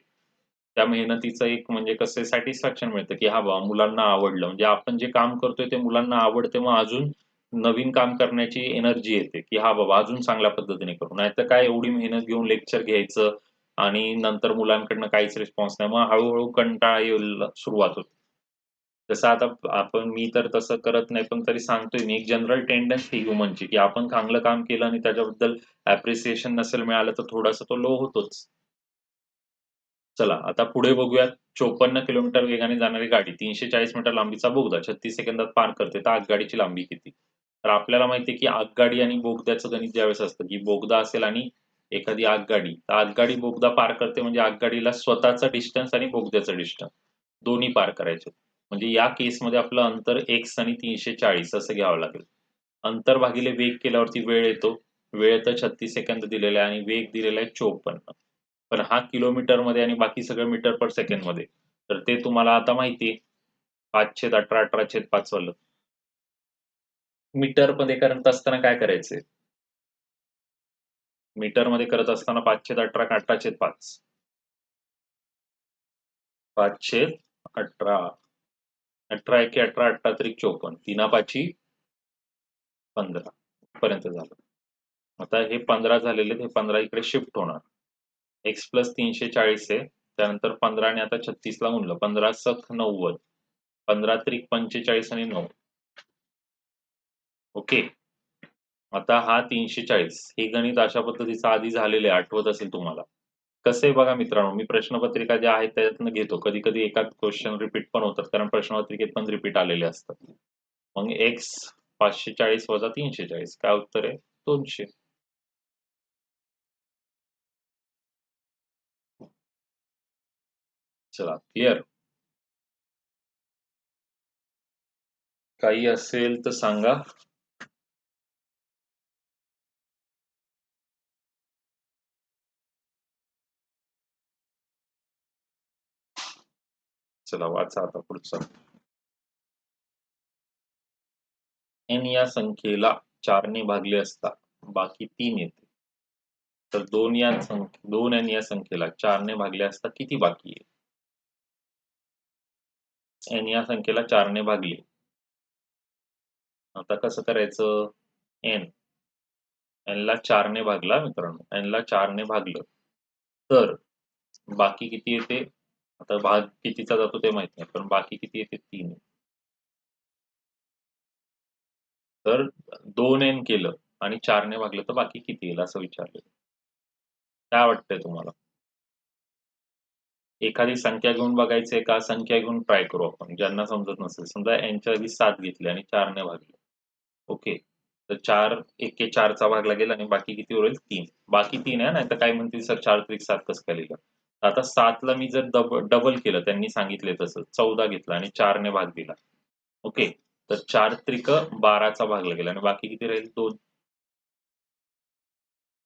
त्या मेहनतीचं एक म्हणजे कसं सॅटिस्फॅक्शन मिळतं, की हां बाबा मुलांना आवडलं. म्हणजे आपण जे काम करतोय ते मुलांना आवडते. मग अजून नवीन काम करण्याची एनर्जी येते, की हां बाबा अजून चांगल्या पद्धतीने करू. नाहीतर काय एवढी मेहनत घेऊन लेक्चर घ्यायचं आणि नंतर मुलांकडनं काहीच रिस्पॉन्स नाही. मग हळू कंटाळा यायला सुरुवात होते. जसं आता आपण मी तर तसं करत नाही, पण तरी सांगतोय मी एक जनरल टेंडन्सी ह्युमनची, की आपण चांगलं काम केलं आणि त्याच्याबद्दल ॲप्रिसिएशन नसेल मिळालं, तर थोडासा तो लो होतोच. चला आता पुढे बघूयात. 54 किलोमीटर वेगाने जाणारी गाडी 340 मीटर लांबीचा बोगदा 36 सेकंदात पार करते. तर आगगाडीची लांबी किती? तर आपल्याला माहिती आहे, की आगगाडी आणि बोगद्याचं गणित ज्यावेळेस असतं, की बोगदा असेल आणि एखादी आगगाडी. तर आगगाडी बोगदा पार करते म्हणजे आगगाडीला स्वतःचा डिस्टन्स आणि बोगद्याचं डिस्टन्स दोन्ही पार करायचे. म्हणजे या केसमध्ये आपलं अंतर x आणि 340 असं घ्यावं लागेल. अंतर भागिले वेग केल्यावरती वेळ येतो. वेळ तर 36 सेकंद दिलेला आहे आणि वेग दिलेला आहे 54. पण हा किलोमीटरमध्ये आणि बाकी सगळं मीटर पर सेकंडमध्ये. तर ते तुम्हाला आता माहिती आहे. 5/18 18/5 वालं. मीटरमध्ये करत असताना काय करायचंय? मीटरमध्ये करत असताना 5/18 का 18/5? 5/18. 18 एके 18, 18 त्रिक 54. 3/5 15 पर्यंत झालं. आता हे 15 झालेले हे 15 इकडे शिफ्ट होणार. x प्लस 340 आहे. त्यानंतर 15 आणि आता 36 ला गुणलं. 15 सख 90. 15 त्रिक 45 आणि 9. ओके. आता हा 340 हे गणित अशा पद्धतीचं आधी झालेलं आहे. आठवत असेल तुम्हाला. कसं आहे बघा मित्रांनो, मी प्रश्नपत्रिका ज्या आहेत त्याच्यातनं घेतो. कधी-कधी एखाद क्वेश्चन रिपीट पण होतात. कारण प्रश्नपत्रिकेत पण रिपीट आलेले असतात. मग x 540 वजा 340 काय उत्तर आहे? 200. चला, क्लिअर? काही असेल तर सांगा. चला, वाचा आता पुढचं. एन या संख्येला 4 ने भागले असता बाकी 3 येते. तर 2 एन या संख्येला 4 ने भागले असता किती बाकी आहे? एन या संख्येला 4 ने भागले. आता कसं करायचं? एन ला 4 ने भागला मित्रांनो, एन ला 4 ने भागलं तर बाकी किती येते? आता भाग कितीचा जातो ते माहित नाही, पण बाकी किती येते? 3. तर 2 एन केलं आणि 4 ने भागलं तर बाकी किती येईल असं विचारलं. काय वाटतंय तुम्हाला? एखादी संख्या घेऊन बघायचंय का संख्या घेऊन ट्राय करू आपण, ज्यांना समजत नसेल. समजा यांच्या आधी 7 घेतले आणि 4 ने भागले. ओके, तर 4 एके 4चा भागला गेला आणि बाकी किती उरेल? 3. बाकी 3 आहे, नाही तर काय म्हणतील सर 4 त्रिक 7 कसं काय लिहिलं? आता 7 ला मी जर डबल केलं, त्यांनी सांगितले तसं 14 घेतला आणि 4 ने भाग दिला. ओके, तर 4 त्रिक 12चा भागला गेला आणि बाकी किती राहील? 2.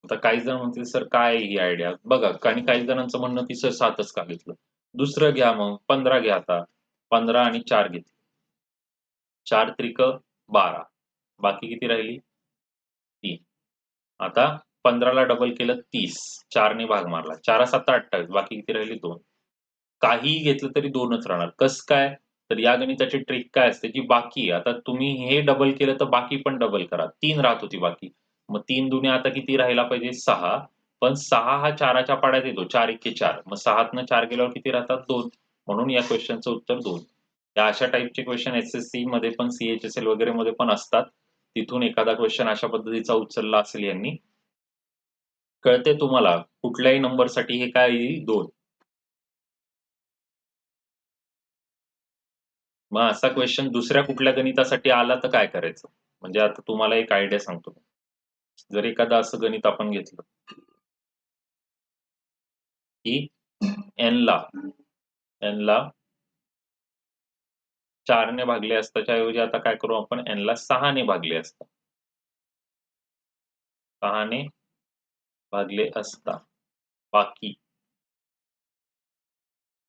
आता काही जण म्हणतील सर काय ही आयडिया बघा, आणि काही जणांचं म्हणणं की सर 7च का घेतलं? दुसरं घ्या, मग 15 घ्या. आता 15 आणि 4 घेतले, 4 त्रिक 12, बाकी किती राहिली? 3. आता 15 ला डबल केलं 30, 4 ने भाग मारला, 4 7 28, बाकी किती राहिली? 2. काहीही घेतलं तरी 2च राहणार. कसं काय? तर या गणिताची ट्रिक काय असते, जी बाकी आहे. आता तुम्ही हे डबल केलं तर बाकी पण डबल करा. 3 राहत होती बाकी. मग 3 दुने आता किती राहायला पाहिजे? 6. पण 6 हा 4च्या पाड्यात येतो. 4 एके 4. मग 6तनं 4 गेल्यावर किती राहतात? 2. म्हणून या क्वेश्चनचं उत्तर 2. या अशा टाइपचे क्वेश्चन एस-एस-सी मध्ये पण, सी-एच-एस-एल वगैरे मध्ये पण असतात. तिथून एखादा क्वेश्चन अशा पद्धतीचा उचलला असेल यांनी. कळते तुम्हाला? कुठल्याही नंबरसाठी हे काय येईल? 2. मग असा क्वेश्चन दुसऱ्या कुठल्या गणितासाठी आला तर काय करायचं? म्हणजे आता तुम्हाला एक आयडिया सांगतो. जर एखादं असं गणित आपण घेतलं की एन ला 4 ने भागले असताच्या ऐवजी आता काय करू आपण? एन ला 6 ने भागले असता. 6 ने भागले असता बाकी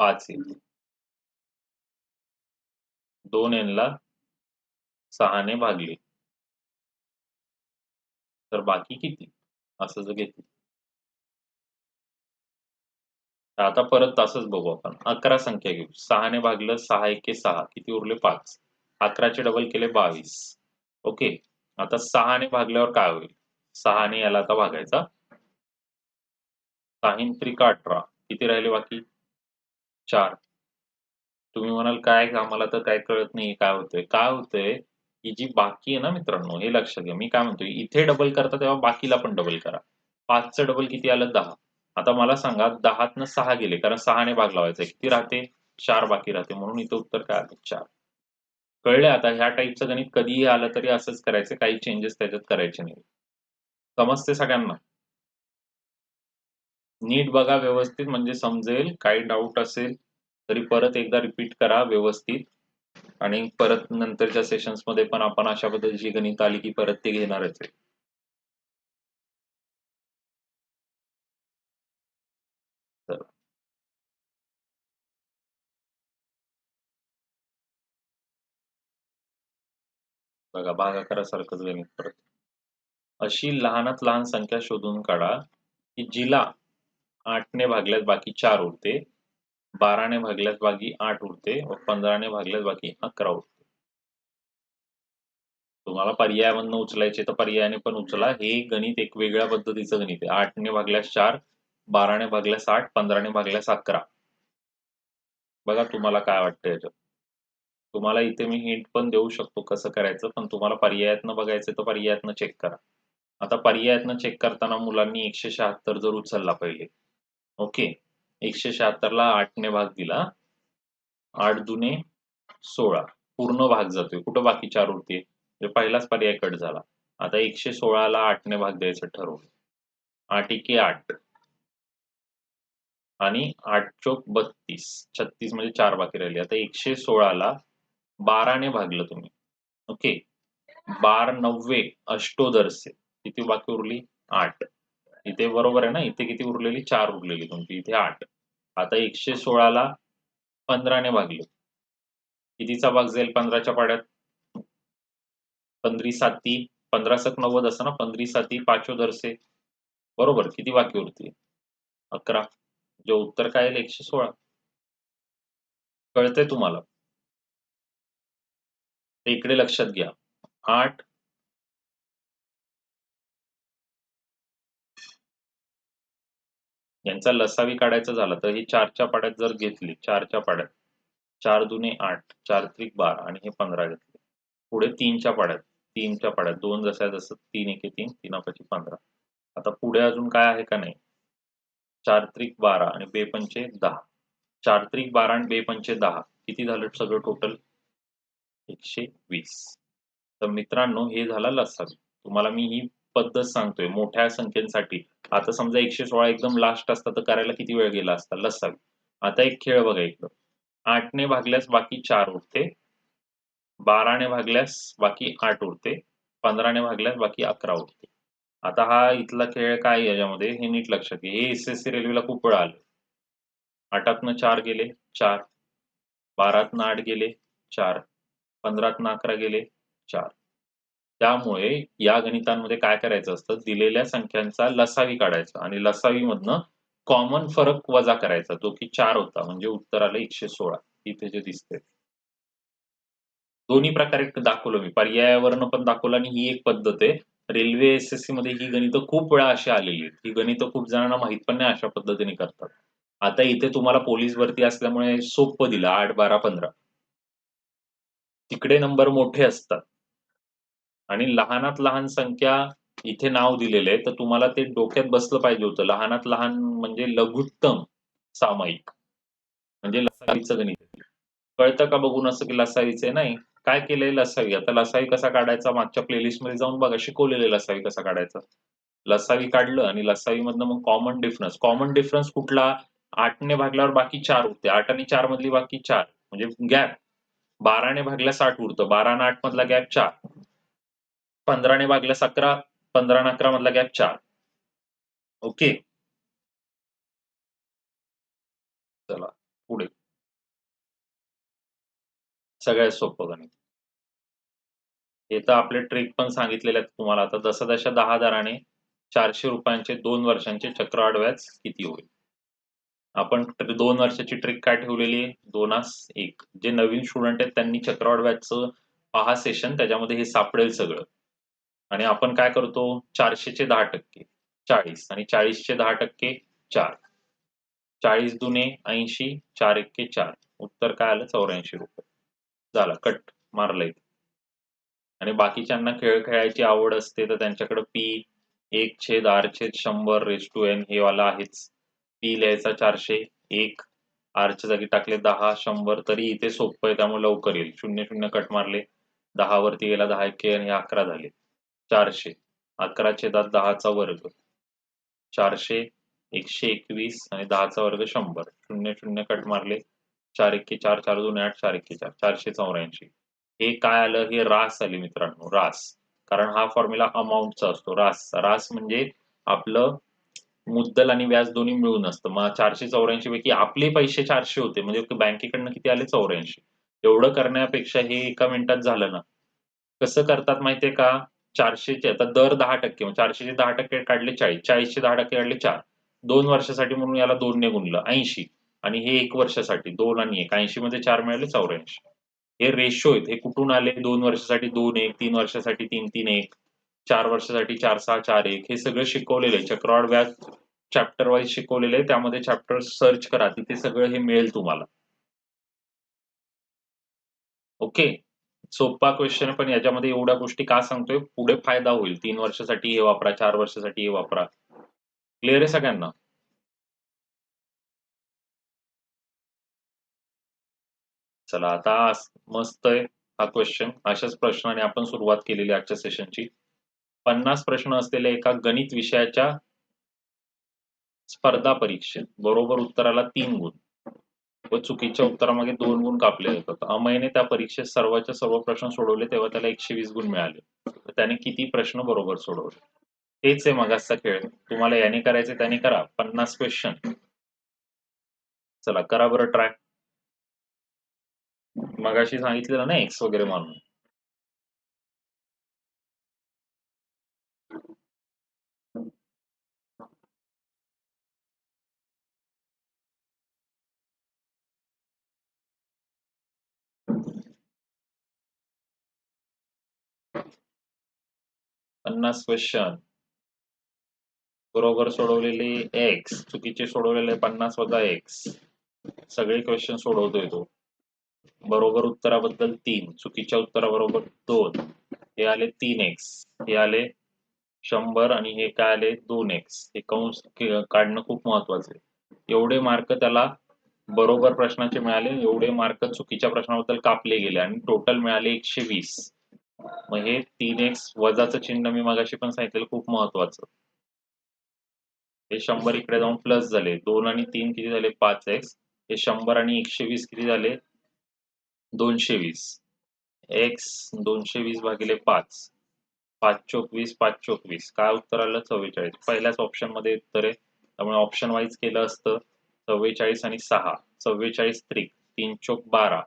5 येईल. 2 एन ला 6 ने भागले तर बाकी किती? असं जर घेतलं तर आता परत असंच बघू आपण. 11 संख्या घेऊ. 6 ने भागलं, 6 एके 6, किती उरले? 5. 11चे डबल केले 22. ओके. आता 6 ने भागल्यावर काय होईल? 6 ने याला आता भागायचा. 6 त्रिक 18, किती राहिले बाकी? 4. तुम्ही म्हणाल काय आम्हाला तर काय कळत नाही काय होतंय? काय होतंय, ही जी बाकी आहे ना मित्रांनो, हे लक्षात घ्या. मी काय म्हणतोय, इथे डबल करता तेव्हा बाकीला पण डबल करा. 5चं डबल किती आलं? 10. आता मला सांगा 10तनं 6 गेले, कारण 6 ने भाग लावायचा आहे. किती राहते? 4 बाकी राहते. म्हणून इथं उत्तर काय आलं? 4. कळलं? आता ह्या टाइपचं गणित कधीही आलं तरी असंच करायचं. काही चेंजेस त्याच्यात करायचे नाही. समजते सगळ्यांना? नीट बघा व्यवस्थित, म्हणजे समजेल. काही डाऊट असेल तरी परत एकदा रिपीट करा व्यवस्थित. आणि परत नंतरच्या सेशन्समध्ये पण आपण अशा पद्धतीची गणित आली की परत ते घेणारच आहे. तर बघा, भागाकारासारखंच गणित परत. अशी लहानात लहान संख्या शोधून काढा की जिला 8 ने भागल्यास बाकी 4 उरते, 12 ने भागल्यास बाकी 8 उरते व 15 ने भागल्यास बाकी 11 उरते. तुम्हाला पर्यायामधनं उचलायचे तर पर्यायाने पण उचला. हे गणित एक वेगळ्या पद्धतीचं गणित आहे. 8 ने भागल्यास 4, 12 ने भागल्यास 8, 15 ने भागल्यास 11. बघा तुम्हाला काय वाटतं याच्यात. तुम्हाला इथे मी हिंट पण देऊ शकतो कसं करायचं, पण तुम्हाला पर्यायातनं बघायचं तर पर्यायातनं चेक करा. आता पर्यायातनं चेक करताना मुलांनी 176 जर उचलला पहिले. ओके. 176 ला 8 ने भाग दिला. 8 दुने 16. पूर्ण भाग जातोय. कुठं बाकी 4 उरते? म्हणजे पहिलाच पर्याय कट झाला. आता 116 ला 8 ने भाग द्यायचं ठरवलं. 8 एके 8. आणि 8 चोक 32, 36 म्हणजे 4 बाकी राहिली. आता 116ला 12ने भागलं तुम्ही. ओके. 12 9 अष्टोदरसे किती बाकी उरली? 8. इथे बरोबर आहे ना, इथे किती उरलेली? 4 उरलेली तुमची, इथे 8. आता 116ला 15ने भागलं. कितीचा भाग जाईल 15च्या पाड्यात? 15 साती 15 सक 90 असतं ना, 15 साती पाचोदरसे. बरोबर. किती बाकी उरते? 11. जे उत्तर काय येईल? 116. कळतंय तुम्हाला? ते इकडे लक्षात घ्या. 8 यांचा लसावी काढायचा झाला तर ही 4च्या पाड्यात जर घेतली, 4च्या पाड्यात 4 दुने 8, 4 त्रिक 12 आणि हे 15 घेतले. पुढे 3च्या पाड्यात, 3च्या पाड्यात 2 जसं आहे तसं 3 एके 3, 3 पाची 15. आता पुढे अजून काय आहे का नाही? 4 त्रिक 12 आणि बे पंचे 10. 4 त्रिक 12 आणि बे पंचे 10. किती झालं सगळं टोटल? 120. तर मित्रांनो हे झाला लसावी. तुम्हाला मी ही पद्धत सांगतोय मोठ्या संख्येसाठी. आता समजा 116 एकदम लास्ट असता तर करायला किती वेळ गेला असता? लसावी. आता एक खेळ बघा इकडं. 8ने भागल्यास बाकी 4 उरते. 12ने भागल्यास बाकी 8 उरते. 15ने भागल्यास बाकी 11 उरते. आता हा इथला खेळ काय आहे याच्यामध्ये हे नीट लक्षात घ्या. हे एस-एस-सी रेल्वेला खूप वेळा आलं. 8तनं 4 गेले 4. 12तनं 8 गेले 4. 15तनं 11 गेले 4. त्यामुळे या गणितांमध्ये काय करायचं असतं, दिलेल्या संख्यांचा लसावी काढायचा आणि लसावीमधनं कॉमन फरक वजा करायचा, जो की 4 होता. म्हणजे उत्तर आलं 116. इथे जे दिसतंय. दोन्ही प्रकारे दाखवलं मी. पर्यायावरनं पण दाखवलं आणि ही एक पद्धत आहे. रेल्वे एस-एस-सी मध्ये ही गणितं खूप वेळा अशी आलेली आहेत. ही गणितं खूप जणांना माहीत पण नाही अशा पद्धतीने करतात. आता इथे तुम्हाला पोलीस भरती असल्यामुळे सोप्पं दिलं 8, 12, 15. तिकडे नंबर मोठे असतात. आणि लहानात लहान संख्या इथे नाव दिलेलं आहे, तर तुम्हाला ते डोक्यात बसलं पाहिजे होतं. लहानात लहान म्हणजे लघुत्तम सामायिक. म्हणजे लसावीचं गणित आहे. कळतं का बघून असं की लसावीचं आहे? नाही. काय केलंय लसावी? आता लसावी कसा काढायचा मागच्या प्लेलिस्टमध्ये जाऊन बघा. शिकवलेलं लसावी कसा काढायचा. लसावी काढलं आणि लसावीमधनं मग कॉमन डिफरन्स. कॉमन डिफरन्स कुठला? 8ने भागल्यावर बाकी 4 उरते. 8 आणि 4 मधली बाकी 4 म्हणजे गॅप. 12ने भागल्यास 8 उरतं. 12 आणि 8 मधला गॅप 4. 15ने भागल्यास 11, 15 आणि 11 मधला गॅप 4. ओके. चला पुढे. सगळ्यात सोपं गणित. हे तर आपले ट्रिक पण सांगितलेले आहेत तुम्हाला. आता दशा 10 दराने 400 रुपयांचे 2 वर्षांचे चक्रवाढ व्याज किती होईल? आपण 2 वर्षाची ट्रिक काय ठेवलेली आहे? 2 1. जे नवीन स्टुडंट आहेत त्यांनी चक्रवाढ व्याजचं पहा सेशन, त्याच्यामध्ये हे सापडेल सगळं. आणि आपण काय करतो? 400चे 10% 40 आणि 40चे 10% 4. 40 दुने 80, 4 एक्के 4. उत्तर काय आलं? 84 रुपये. झालं कट मारलं इथे. आणि बाकीच्यांना खेळ खेळायची आवड असते तर त्यांच्याकडे पी 1/r/100 हे वाला आहेच. पी लिहायचा 400, 1 आरच्या जागी टाकले 10, 100 तरी इथे सोपं आहे त्यामुळे लवकर येईल. 0 0 कट मारले. 10 वरती गेला 10 एक्के आणि 11 झाले. 400. 11 छेदात 10चा वर्ग. 400, 121 आणि 10चा वर्ग 100. 0 0 कट मारले. 4 एक्के 4, 4 2 8, 4 एक्के 4. 484. हे काय आलं? हे रास आली मित्रांनो, रास. कारण हा फॉर्म्युला अमाउंटचा असतो. रास. रास म्हणजे आपलं मुद्दल आणि व्याज दोन्ही मिळून असतं. मग 484 पैकी आपले पैसे 400 होते. म्हणजे बँकेकडनं किती आले? 84. एवढं करण्यापेक्षा हे एका मिनिटात झालं ना. कसं करतात माहितीये का? 400चे आता दर 10% मग 400चे 10% काढले 40. 40चे 10% काढले 4. 2 वर्षासाठी म्हणून याला 2 ने गुणलं 80 आणि हे 1 वर्षासाठी 2 आणि 1. 80 मध्ये 4 मिळाले 84. हे रेशो आहेत. हे कुठून आले? 2 वर्षासाठी 2 1, 3 वर्षासाठी 3 3 1, 4 वर्षासाठी 4 6 4 1 हे सगळं शिकवलेलं आहे. चक्रवाढ व्याज चॅप्टर वाईज शिकवलेलं आहे. त्यामध्ये चॅप्टर सर्च करा. तिथे सगळं हे मिळेल तुम्हाला. ओके. सोपा क्वेश्चन पण याच्यामध्ये एवढ्या गोष्टी का सांगतोय? पुढे फायदा होईल. 3 वर्षासाठी हे वापरा, 4 वर्षासाठी हे वापरा. क्लिअर आहे सगळ्यांना? चला आता मस्त आहे हा क्वेश्चन. अशाच प्रश्नाने आपण सुरुवात केलेली आजच्या सेशनची. 50 प्रश्न असलेल्या एका गणित विषयाच्या स्पर्धा परीक्षेत बरोबर उत्तराला 3 गुण व चुकीच्या उत्तरामागे 2 गुण कापले जातात. अमयने त्या परीक्षेत सर्वच्या सर्व प्रश्न सोडवले तेव्हा त्याला 120 गुण मिळाले. तर त्याने किती प्रश्न बरोबर सोडवले? तेच आहे मगासचा खेळ. तुम्हाला याने करायचे त्याने करा. 50 क्वेश्चन. चला करा बरं ट्राय. मगाशी सांगितलेलं ना एक्स वगैरे म्हणून. पन्नास क्वेश्चन बरोबर सोडवलेले एक्स, चुकीचे सोडवलेले 50 वजा एक्स. सगळे क्वेश्चन सोडवतोय तो. बरोबर उत्तराबद्दल 3, चुकीच्या उत्तराबरोबर 2. हे आले 3x, हे आले 100 आणि हे काय आले 2x. हे कंस काढणं खूप महत्वाचं आहे. एवढे मार्क त्याला बरोबर प्रश्नाचे मिळाले, एवढे मार्क चुकीच्या प्रश्नाबद्दल कापले गेले आणि टोटल मिळाले 120. मग हे 3x वजाचं चिन्ह मी मगाशी पण सांगितलेलं खूप महत्वाचं. हे 100 इकडे जाऊन प्लस झाले. 2 आणि 3 किती झाले 5x. हे 100 आणि 120 किती झाले 220. x 220 भागिले 5. 5 चोक 20, 5 चोक 20. काय उत्तर आलं 44. पहिल्याच ऑप्शन मध्ये उत्तर आहे. त्यामुळे ऑप्शन वाईज केलं असतं 44 आणि 6. 44 त्रिक 3 चोक 12.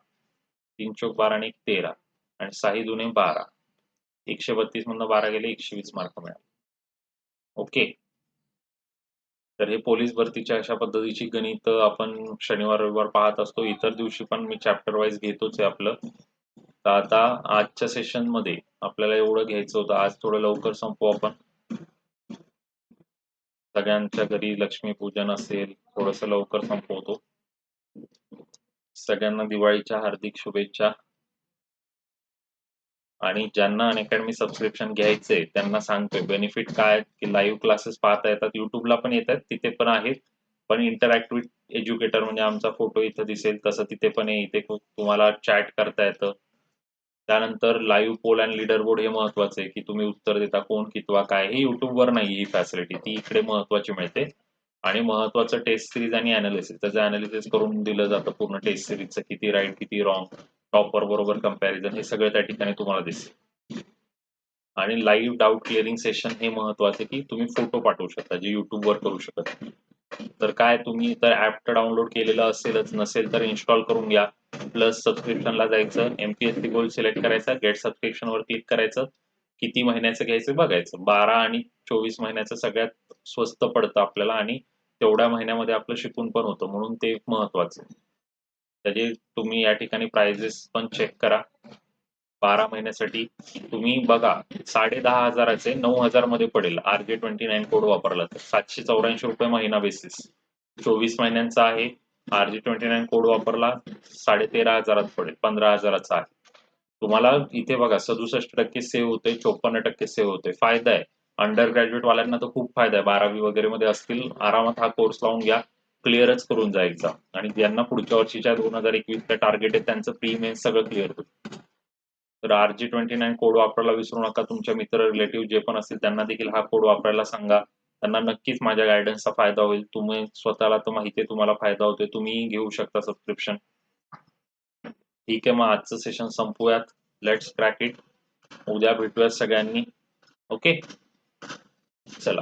3 चोक 12 आणि 13 आणि 6 दुने 12. 132 मधनं 12 गेले 120 मार्क मिळाले. ओके. तर हे पोलीस भरतीच्या अशा पद्धतीची गणित आपण शनिवार रविवार पाहत असतो. इतर दिवशी पण मी चॅप्टर वाईज घेतोच आहे आपलं. तर आता आजच्या सेशन मध्ये आपल्याला एवढं घ्यायचं होतं. आज थोडं लवकर संपू आपण. सगळ्यांच्या घरी लक्ष्मीपूजन असेल, थोडस लवकर संपवतो. सगळ्यांना दिवाळीच्या हार्दिक शुभेच्छा. आणि ज्यांना अनअकॅडमी सबस्क्रिप्शन घ्यायचंय त्यांना सांगतोय बेनिफिट काय की लाईव्ह क्लासेस पाहता येतात. युट्यूबला पण येतात, तिथे पण आहेत. पण इंटरॅक्टिव्ह एज्युकेटर म्हणजे आमचा फोटो इथं दिसेल तसं तिथे पण आहे. इथे तुम्हाला चॅट करता येतं. त्यानंतर live poll and leaderboard हे महत्वाचं आहे की तुम्ही उत्तर देता कोण कितवा काय. हे युट्यूबवर नाही ही फॅसिलिटी, ती इकडे महत्वाची मिळते. आणि महत्वाचं टेस्ट सिरीज आणि अनालिसिस, त्याचं अनालिसिस करून दिलं जातं पूर्ण टेस्ट सिरीजचं, किती राईट किती रॉंग, टॉपर बरोबर कंपॅरिझन, हे सगळं त्या ठिकाणी तुम्हाला दिसेल. आणि लाईव्ह डाऊट क्लिअरिंग सेशन हे महत्वाचे की तुम्ही फोटो पाठवू शकता जे युट्यूबवर करू शकत. तर काय तुम्ही तर ऍप डाउनलोड केलेलं असेलच, नसेल तर इन्स्टॉल करून घ्या. प्लस सबस्क्रिप्शनला जायचं, MPSC गोल्ड सिलेक्ट करायचा, गेट सबस्क्रिप्शन वर क्लिक करायचं, किती महिन्याचं घ्यायचं बघायचं. 12 आणि 24 महिन्याचं सगळ्यात स्वस्त पडतं आपल्याला आणि तेवढ्या महिन्यामध्ये आपलं शिकून पण होतं, म्हणून ते महत्वाचं. त्याचे तुम्ही या ठिकाणी प्राइजेस पण चेक करा. 12 महिन्यासाठी तुम्ही बघा 10,500चे 9,000 मध्ये पडेल RJ29 कोड वापरला तर. 784 रुपये महिना बेसिस. 24 महिन्यांचा आहे. RJ29 कोड वापरला 13,500 पडेल, 15,000चा आहे. तुम्हाला इथे बघा 67% सेव्ह होते, 54% सेव्ह होते. फायदा आहे. अंडर ग्रॅज्युएट वाल्यांना तर खूप फायदा आहे. 12वी वगैरे मध्ये असतील, आरामात हा कोर्स लावून घ्या, क्लिअरच करून जायचा. आणि ज्यांना पुढच्या वर्षीच्या 2021 टार्गेट आहे त्यांचं प्री मेन्स सगळं क्लिअर होईल. तर RJ29 कोड वापरायला विसरू नका. तुमच्या मित्र रिलेटिव्ह जे पण असतील त्यांना देखील हा कोड वापरायला सांगा. त्यांना नक्कीच माझ्या गायडन्सचा फायदा होईल. तुम्ही स्वतःला तर माहिती आहे तुम्हाला फायदा होतोय, तुम्ही घेऊ शकता सबस्क्रिप्शन. ठीक आहे, मग आजचं सेशन संपूयात. Let's crack it. उद्या भेटूयात सगळ्यांनी. ओके, चला.